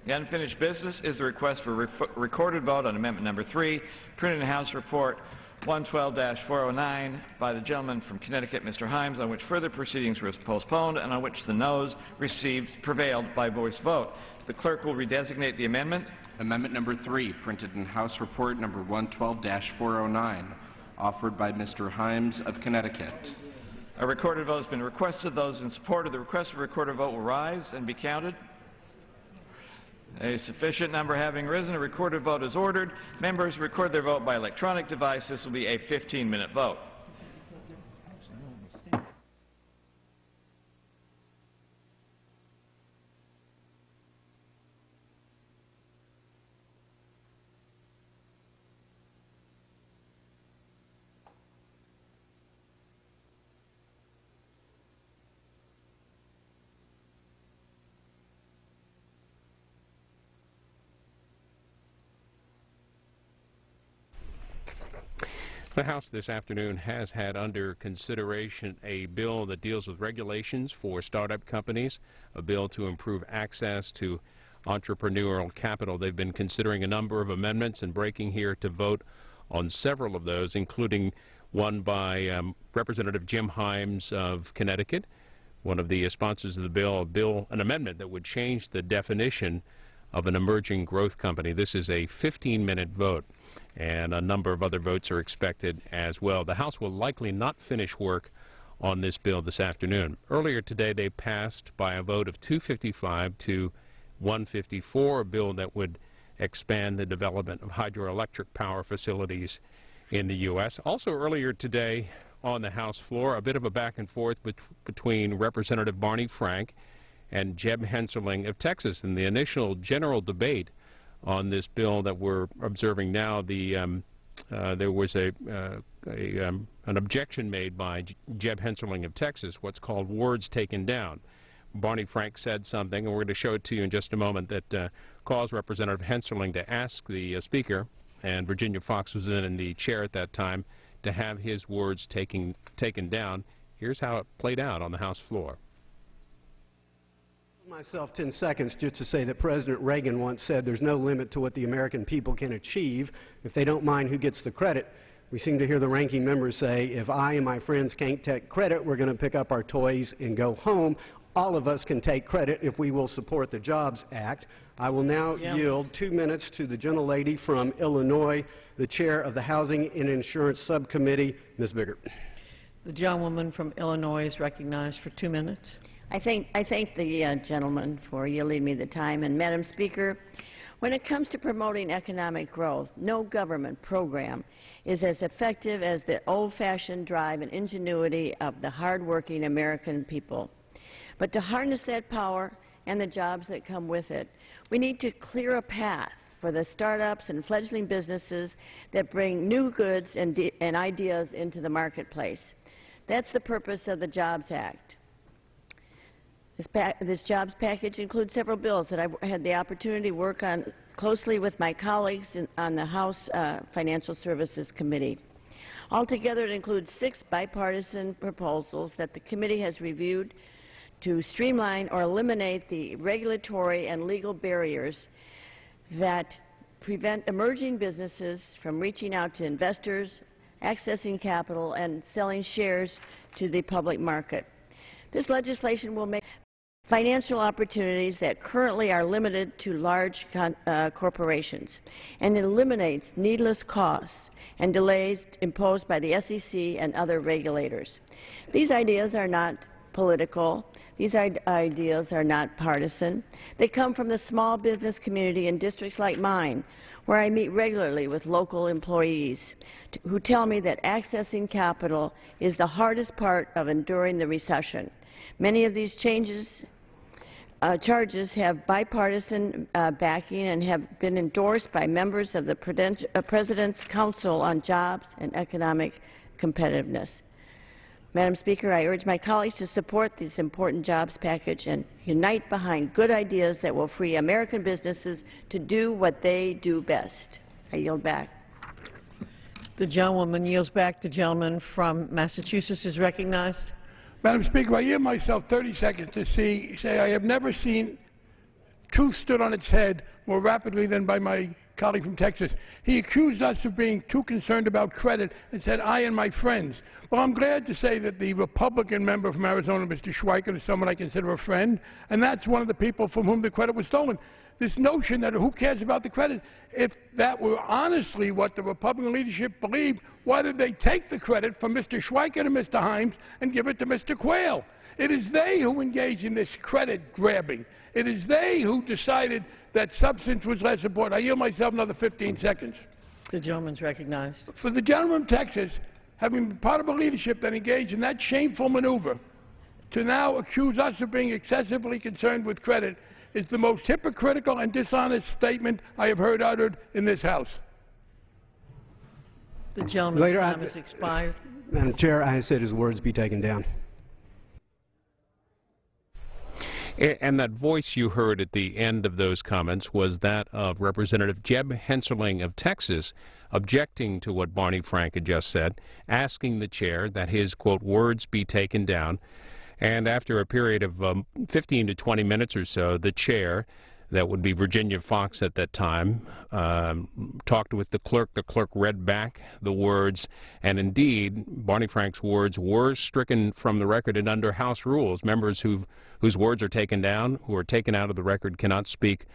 The unfinished business is the request for recorded vote on Amendment number 3, printed in House Report 112-409 by the gentleman from Connecticut, Mr. Hyams, on which further proceedings were postponed and on which the noes prevailed by voice vote. The clerk will redesignate the amendment. Amendment number 3, printed in House Report number 112-409, offered by Mr. Hyams of Connecticut. A recorded vote has been requested. Those in support of the request for recorded vote will rise and be counted. A sufficient number having risen, a recorded vote is ordered. Members record their vote by electronic device. This will be a 15-minute vote. The House this afternoon has had under consideration a bill that deals with regulations for startup companies, a bill to improve access to entrepreneurial capital. They've been considering a number of amendments and breaking here to vote on several of those, including one by Representative Jim Himes of Connecticut, one of the sponsors of the bill, an amendment that would change the definition of an emerging growth company. This is a 15-minute vote, and a number of other votes are expected as well. The House will likely not finish work on this bill this afternoon. Earlier today, they passed by a vote of 255 to 154 a bill that would expand the development of hydroelectric power facilities in the U.S. Also earlier today on the House floor, a bit of a back and forth between Representative Barney Frank and Jeb Hensarling of Texas. In the initial general debate on this bill that we're observing now, there was an objection made by Jeb Hensarling of Texas, what's called words taken down. Barney Frank said something, and we're going to show it to you in just a moment, that caused Representative Hensarling to ask the Speaker, and Virginia Fox was in the chair at that time, to have his words taken down. Here's how it played out on the House floor. Myself 10 seconds just to say that President Reagan once said there's no limit to what the American people can achieve if they don't mind who gets the credit. We seem to hear the ranking member say, if I and my friends can't take credit, we're going to pick up our toys and go home. All of us can take credit if we will support the Jobs Act. I will now yield 2 minutes to the gentlelady from Illinois, the chair of the Housing and Insurance Subcommittee, Ms. Biggert. The gentlewoman from Illinois is recognized for 2 minutes. I thank the gentleman for yielding me the time. And Madam Speaker, when it comes to promoting economic growth, no government program is as effective as the old-fashioned drive and ingenuity of the hard-working American people. But to harness that power and the jobs that come with it, we need to clear a path for the startups and fledgling businesses that bring new goods and ideas into the marketplace. That's the purpose of the Jobs Act. This jobs package includes several bills that I had the opportunity to work on closely with my colleagues on the House Financial Services Committee. Altogether, it includes 6 bipartisan proposals that the committee has reviewed to streamline or eliminate the regulatory and legal barriers that prevent emerging businesses from reaching out to investors, accessing capital, and selling shares to the public market. This legislation will make financial opportunities that currently are limited to large corporations and eliminates needless costs and delays imposed by the SEC and other regulators. These ideas are not political. These ideas are not partisan. They come from the small business community in districts like mine, where I meet regularly with local employees who tell me that accessing capital is the hardest part of enduring the recession. Many of these charges have bipartisan backing and have been endorsed by members of the President's Council on Jobs and Economic Competitiveness. Madam Speaker, I urge my colleagues to support this important jobs package and unite behind good ideas that will free American businesses to do what they do best. I yield back. The gentlewoman yields back. The gentleman from Massachusetts is recognized. Madam Speaker, I yield myself 30 seconds to say I have never seen truth stood on its head more rapidly than by my colleague from Texas. He accused us of being too concerned about credit and said, I and my friends. Well, I'm glad to say that the Republican member from Arizona, Mr. Schweikert, is someone I consider a friend, and that's one of the people from whom the credit was stolen. This notion that who cares about the credit, if that were honestly what the Republican leadership believed, why did they take the credit from Mr. Schweikert and Mr. Himes and give it to Mr. Quayle? It is they who engage in this credit grabbing. It is they who decided that substance was less important. I yield myself another 15 seconds. The gentleman's recognized. For the gentleman from Texas, having been part of a leadership that engaged in that shameful maneuver, to now accuse us of being excessively concerned with credit is the most hypocritical and dishonest statement I have heard uttered in this House. The gentleman's time has expired. Madam Chair, I said his words be taken down. And that voice you heard at the end of those comments was that of Representative Jeb Hensarling of Texas, objecting to what Barney Frank had just said, asking the chair that his, quote, words be taken down. And after a period of 15 to 20 minutes or so, the chair, that would be Virginia Fox at that time, talked with the clerk. The clerk read back the words, and indeed, Barney Frank's words were stricken from the record and under House rules. Members whose words are taken down, who are taken out of the record, cannot speak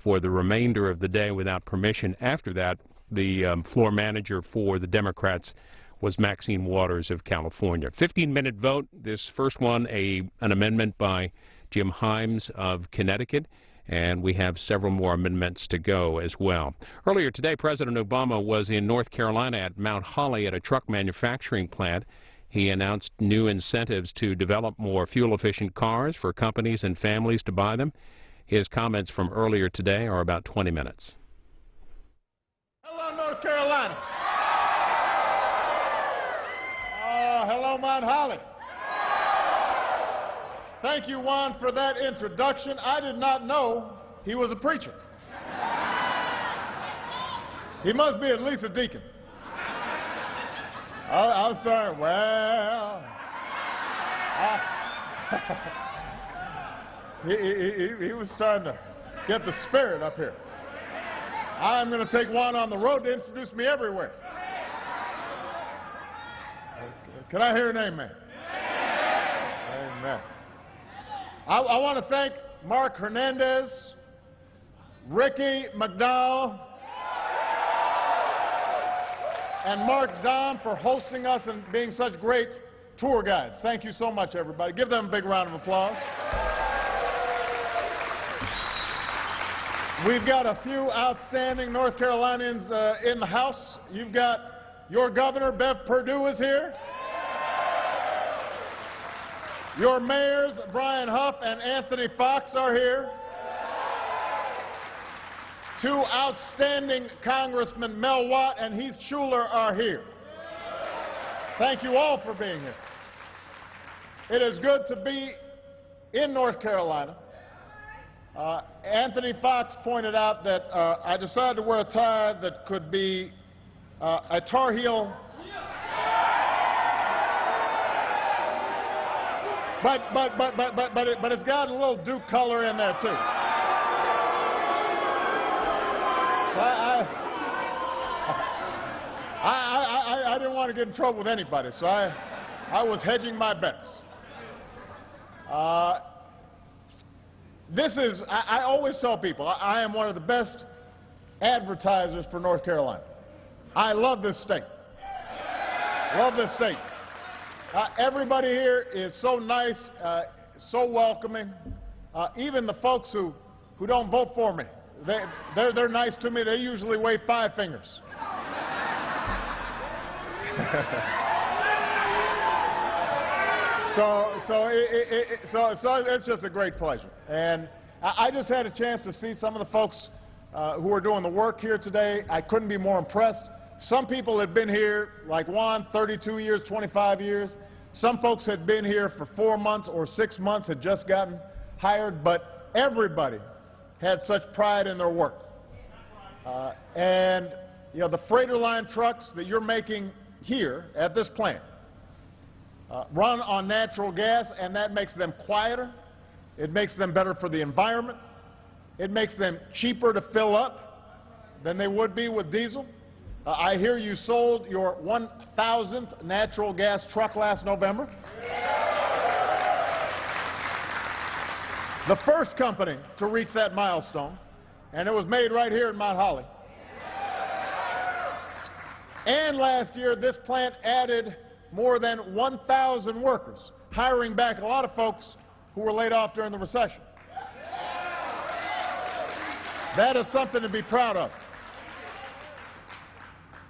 for the remainder of the day without permission. After that, the floor manager for the Democrats was Maxine Waters of California. 15-minute vote. This first one, an amendment by Jim Himes of Connecticut, and we have several more amendments to go as well. Earlier today, President Obama was in North Carolina at Mount Holly at a truck manufacturing plant. He announced new incentives to develop more fuel-efficient cars for companies and families to buy them. His comments from earlier today are about 20 minutes. Hello, North Carolina. Hello, Mount Holly. Thank you, Juan, for that introduction. I did not know he was a preacher. He must be at least a deacon. I'm sorry. Well, he was trying to get the spirit up here. I'm going to take Juan on the road to introduce me everywhere. Can I hear an amen? Amen. I want to thank Mark Hernandez, Ricky McDowell, and Mark Dom for hosting us and being such great tour guides. Thank you so much, everybody. Give them a big round of applause. We've got a few outstanding North Carolinians in the House. You've got your governor, Bev Perdue, is here. Your mayors, Brian Huff and Anthony Fox, are here. Two outstanding congressmen, Mel Watt and Heath Schuler, are here. Thank you all for being here. It is good to be in North Carolina. Anthony Fox pointed out that I decided to wear a tie that could be a Tar Heel. But it's got a little Duke color in there too. So I didn't want to get in trouble with anybody, so I was hedging my bets. I always tell people, I am one of the best advertisers for North Carolina. I love this state. Love this state. Everybody here is so nice, so welcoming. Even the folks who don't vote for me, they're nice to me. They usually wave 5 fingers. So it's just a great pleasure. And I just had a chance to see some of the folks who are doing the work here today. I couldn't be more impressed. Some people had been here, like Juan, 32 years, 25 years. Some folks had been here for 4 months or 6 months, had just gotten hired, but everybody had such pride in their work. And, you know, the freighter line trucks that you're making here at this plant run on natural gas, and that makes them quieter. It makes them better for the environment. It makes them cheaper to fill up than they would be with diesel. I hear you sold your 1,000th natural gas truck last November. The first company to reach that milestone, and it was made right here in Mount Holly. And last year, this plant added more than 1,000 workers, hiring back a lot of folks who were laid off during the recession. That is something to be proud of.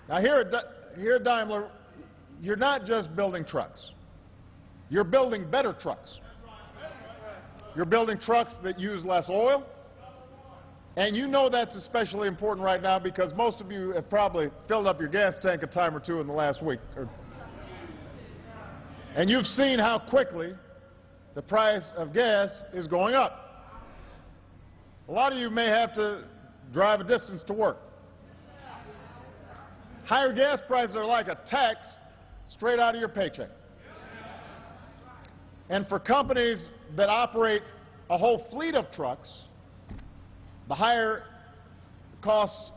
Now, here at Daimler, you're not just building trucks. You're building better trucks. You're building trucks that use less oil. And you know that's especially important right now because most of you have probably filled up your gas tank a time or two in the last week. And you've seen how quickly the price of gas is going up. A lot of you may have to drive a distance to work. Higher gas prices are like a tax straight out of your paycheck. And for companies that operate a whole fleet of trucks, the higher costs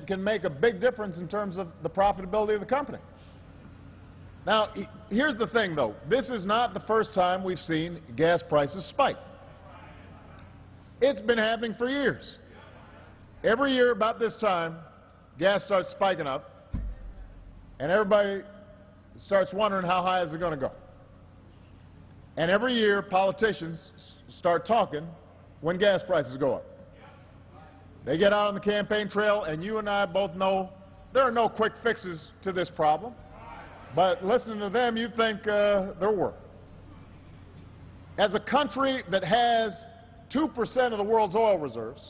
can make a big difference in terms of the profitability of the company. Now, here's the thing, though. This is not the first time we've seen gas prices spike. It's been happening for years. Every year about this time, gas starts spiking up, and everybody starts wondering how high is it going to go. And every year, politicians start talking when gas prices go up. They get out on the campaign trail, and you and I both know there are no quick fixes to this problem. But listening to them, you'd think there were. As a country that has 2% of the world's oil reserves,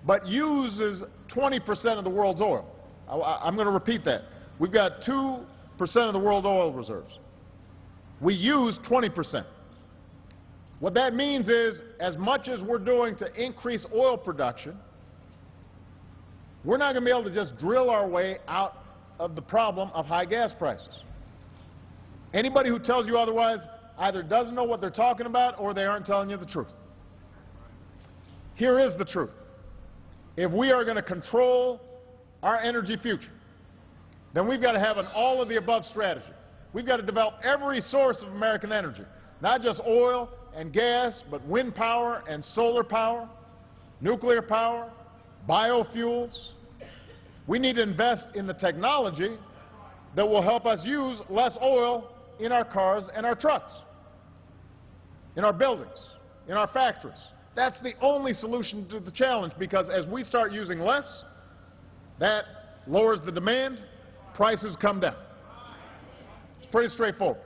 but uses 20% of the world's oil, I'm going to repeat that. We've got 2% of the world oil reserves. We use 20%. What that means is, as much as we're doing to increase oil production, we're not going to be able to just drill our way out of the problem of high gas prices. Anybody who tells you otherwise either doesn't know what they're talking about or they aren't telling you the truth. Here is the truth. If we are going to control our energy future, then we've got to have an all-of-the-above strategy. We've got to develop every source of American energy, not just oil and gas, but wind power and solar power, nuclear power, biofuels. We need to invest in the technology that will help us use less oil in our cars and our trucks, in our buildings, in our factories. That's the only solution to the challenge, because as we start using less, that lowers the demand, prices come down. It's pretty straightforward.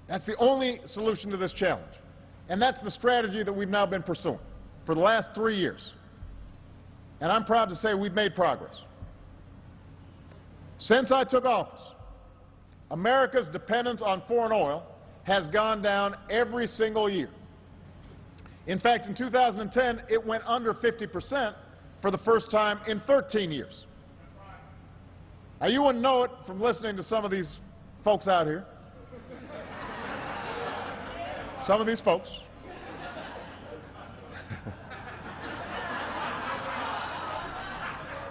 That's the only solution to this challenge. And that's the strategy that we've now been pursuing for the last 3 years. And I'm proud to say we've made progress. Since I took office, America's dependence on foreign oil has gone down every single year. In fact, in 2010, it went under 50% for the first time in 13 years. Now, you wouldn't know it from listening to some of these folks out here. Some of these folks.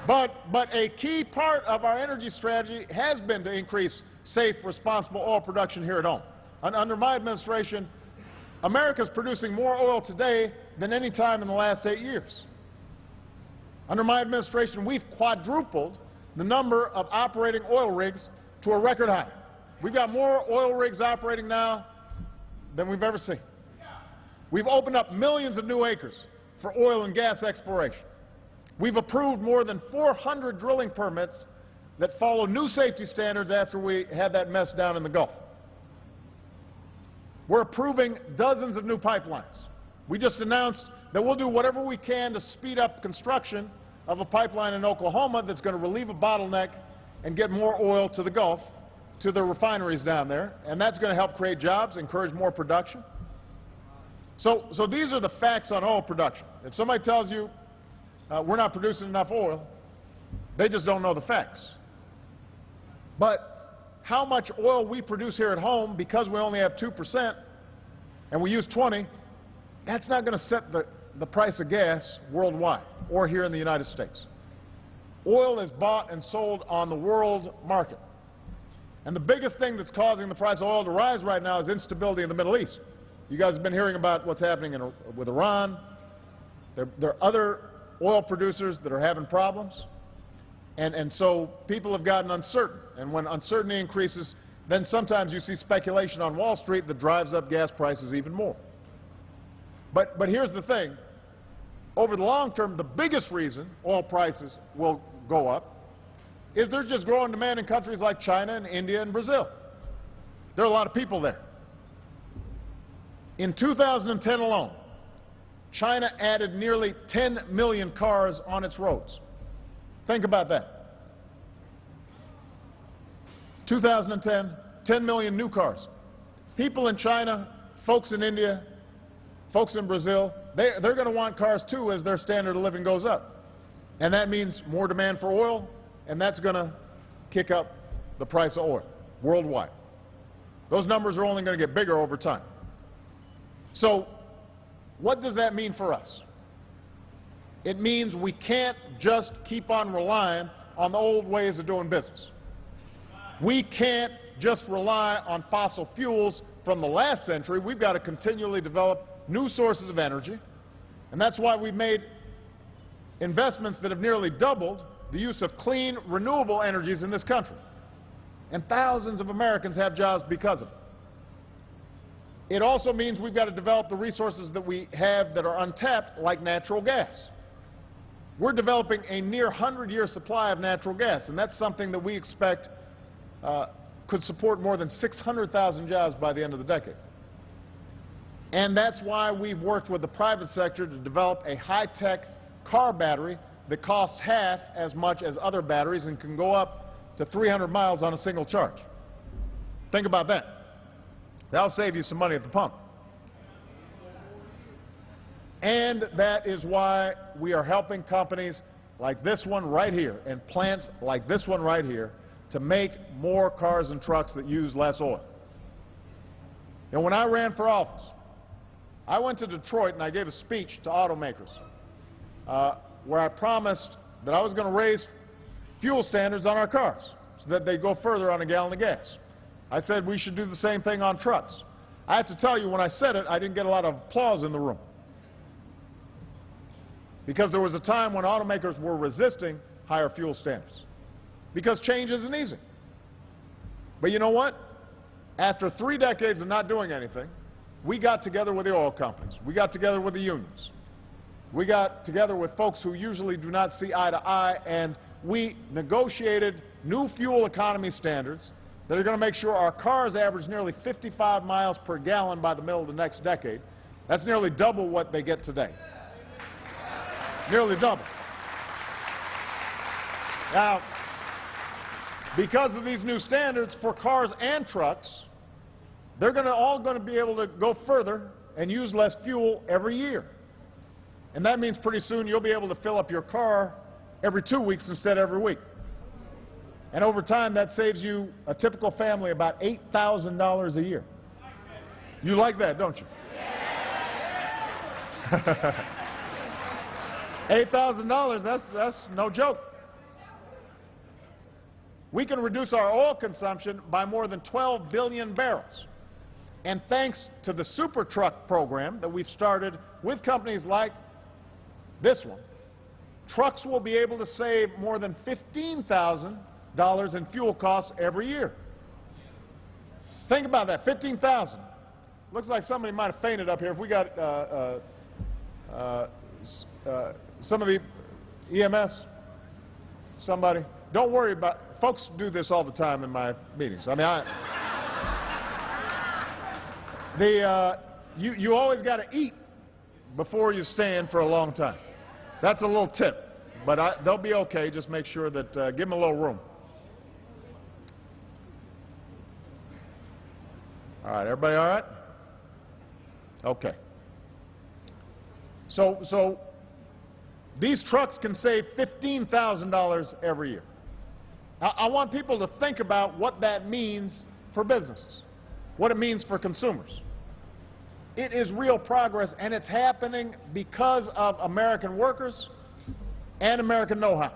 But a key part of our energy strategy has been to increase safe, responsible oil production here at home. Under my administration, America's producing more oil today than any time in the last 8 years. Under my administration, we've quadrupled the number of operating oil rigs to a record high. We've got more oil rigs operating now than we've ever seen. We've opened up millions of new acres for oil and gas exploration. We've approved more than 400 drilling permits that follow new safety standards after we had that mess down in the Gulf. We're approving dozens of new pipelines. We just announced that we'll do whatever we can to speed up construction of a pipeline in Oklahoma that's going to relieve a bottleneck and get more oil to the Gulf, to the refineries down there, and that's going to help create jobs, encourage more production. So these are the facts on oil production. If somebody tells you we're not producing enough oil, they just don't know the facts. But how much oil we produce here at home, because we only have 2% and we use 20, that's not going to set the price of gas worldwide or here in the United States. Oil is bought and sold on the world market. And the biggest thing that's causing the price of oil to rise right now is instability in the Middle East. You guys have been hearing about what's happening with Iran. There are other oil producers that are having problems. And so people have gotten uncertain. And when uncertainty increases, then sometimes you see speculation on Wall Street that drives up gas prices even more. But here's the thing. Over the long term, the biggest reason oil prices will go up is there's just growing demand in countries like China and India and Brazil. There are a lot of people there. In 2010 alone, China added nearly 10 million cars on its roads. Think about that. 2010, 10 million new cars. People in China folks in India, folks in Brazil, they're going to want cars too as their standard of living goes up. And that means more demand for oil, and that's going to kick up the price of oil worldwide. Those numbers are only going to get bigger over time. So what does that mean for us? It means we can't just keep on relying on the old ways of doing business. We can't just rely on fossil fuels from the last century. We've got to continually develop new sources of energy, and that's why we've made investments that have nearly doubled the use of clean, renewable energies in this country. And thousands of Americans have jobs because of it. It also means we've got to develop the resources that we have that are untapped, like natural gas. We're developing a near 100-year supply of natural gas, and that's something that we expect could support more than 600,000 jobs by the end of the decade. And that's why we've worked with the private sector to develop a high-tech car battery that costs half as much as other batteries and can go up to 300 miles on a single charge. Think about that. That'll save you some money at the pump. And that is why we are helping companies like this one right here and plants like this one right here to make more cars and trucks that use less oil. And when I ran for office, I went to Detroit and I gave a speech to automakers where I promised that I was going to raise fuel standards on our cars so that they go further on a gallon of gas. I said we should do the same thing on trucks. I have to tell you, when I said it, I didn't get a lot of applause in the room, because there was a time when automakers were resisting higher fuel standards, because change isn't easy. But you know what? After 3 decades of not doing anything, we got together with the oil companies. We got together with the unions. We got together with folks who usually do not see eye to eye, and we negotiated new fuel economy standards that are going to make sure our cars average nearly 55 miles per gallon by the middle of the next decade. That's nearly double what they get today. Nearly double. Now, because of these new standards for cars and trucks, they're all going to be able to go further and use less fuel every year. And that means pretty soon you'll be able to fill up your car every 2 weeks instead of every week. And over time, that saves you, a typical family, about $8,000 a year. You like that, don't you? $8,000, that's no joke. We can reduce our oil consumption by more than 12 billion barrels. And thanks to the super truck program that we've started with companies like this one, trucks will be able to save more than $15,000 in fuel costs every year. Think about that, $15,000. Looks like somebody might have fainted up here. If we got some of the EMS, somebody. Don't worry about, folks do this all the time in my meetings. I mean, you always got to eat before you stand for a long time. That's a little tip, but they'll be okay. Just make sure that, give them a little room. All right, everybody all right? Okay. So these trucks can save $15,000 every year. I want people to think about what that means for businesses, what it means for consumers. It is real progress, and it's happening because of American workers and American know-how.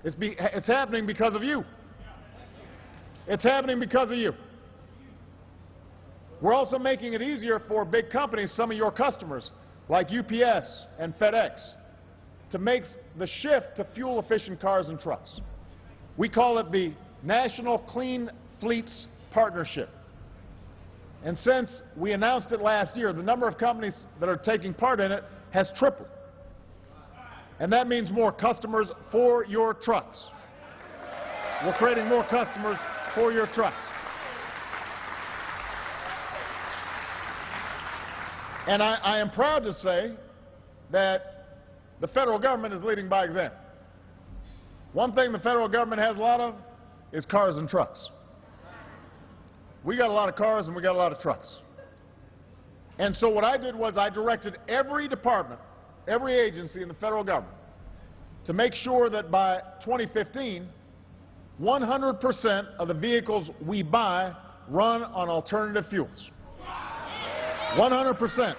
It's happening because of you. It's happening because of you. We're also making it easier for big companies, some of your customers, like UPS and FedEx, to make the shift to fuel-efficient cars and trucks. We call it the National Clean Fleets Partnership. And since we announced it last year, the number of companies that are taking part in it has tripled. And that means more customers for your trucks. We're creating more customers for your trucks. And I am proud to say that the federal government is leading by example. One thing the federal government has a lot of is cars and trucks. We got a lot of cars and we got a lot of trucks. And so what I did was I directed every department, every agency in the federal government to make sure that by 2015, 100% of the vehicles we buy run on alternative fuels. 100%.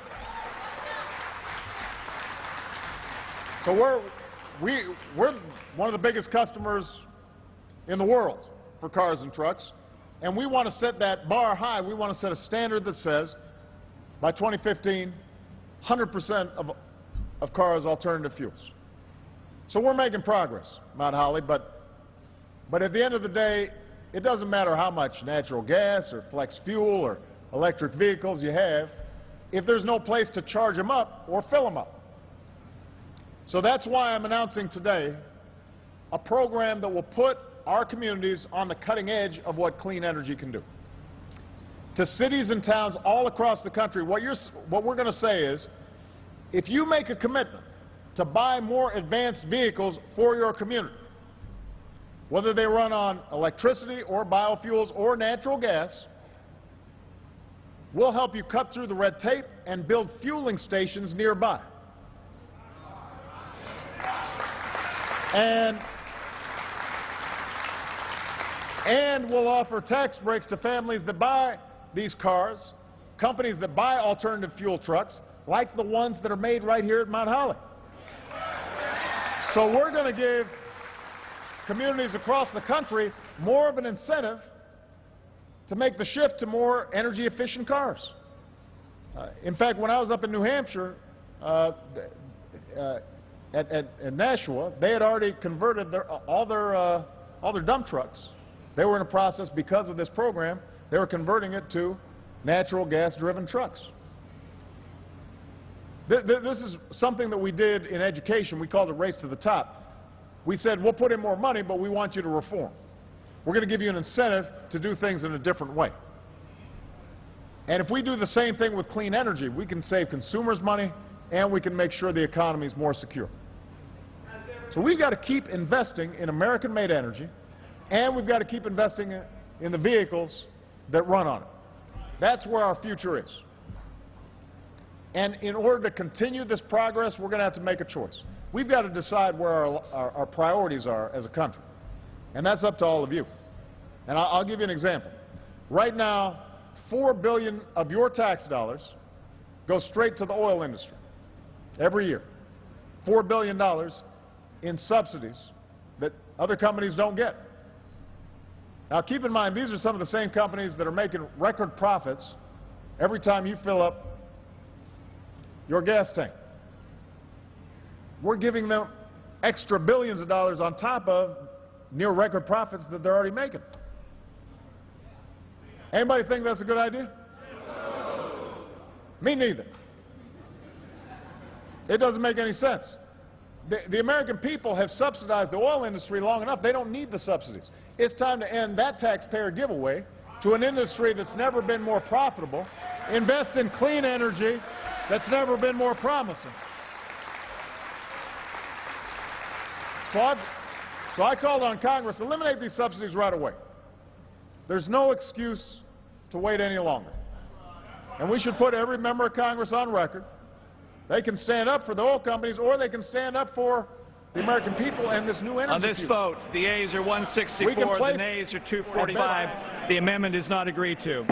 So we're one of the biggest customers in the world for cars and trucks, and we want to set that bar high. We want to set a standard that says by 2015, 100% of cars alternative fuels. So we're making progress, Mount Holly, but at the end of the day, it doesn't matter how much natural gas or flex fuel or electric vehicles you have if there's no place to charge them up or fill them up. So that's why I'm announcing today a program that will put our communities on the cutting edge of what clean energy can do. To cities and towns all across the country, what we're going to say is, if you make a commitment to buy more advanced vehicles for your community, whether they run on electricity or biofuels or natural gas, we'll help you cut through the red tape and build fueling stations nearby. And we'll offer tax breaks to families that buy these cars, companies that buy alternative fuel trucks, like the ones that are made right here at Mount Holly. So we're going to give communities across the country more of an incentive to make the shift to more energy-efficient cars. In fact, when I was up in New Hampshire, at Nashua, they had already converted all their dump trucks. They were in a process, because of this program, they were converting it to natural gas-driven trucks. This is something that we did in education. We called it Race to the Top. We said, we'll put in more money, but we want you to reform. We're going to give you an incentive to do things in a different way. And if we do the same thing with clean energy, we can save consumers money and we can make sure the economy is more secure. So we've got to keep investing in American-made energy, and we've got to keep investing in the vehicles that run on it. That's where our future is. And in order to continue this progress, we're going to have to make a choice. We've got to decide where our priorities are as a country. And that's up to all of you. And I'll give you an example. Right now, $4 billion of your tax dollars go straight to the oil industry every year. $4 billion in subsidies that other companies don't get. Now, keep in mind, these are some of the same companies that are making record profits every time you fill up your gas tank. We're giving them extra billions of dollars on top of near record profits that they're already making. Anybody think that's a good idea? No. Me neither. It doesn't make any sense. The American people have subsidized the oil industry long enough. They don't need the subsidies. It's time to end that taxpayer giveaway to an industry that's never been more profitable, invest in clean energy that's never been more promising. So I called on Congress to eliminate these subsidies right away. There's no excuse to wait any longer. And we should put every member of Congress on record. They can stand up for the oil companies, or they can stand up for the American people and this new energy. On this vote, the yeas are 164, the nays are 245. The amendment is not agreed to.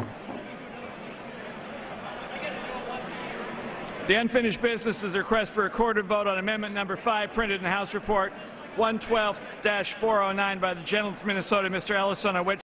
The unfinished business is a request for a recorded vote on amendment number 5, printed in House Report 112-409 by the gentleman from Minnesota, Mr. Ellison, on which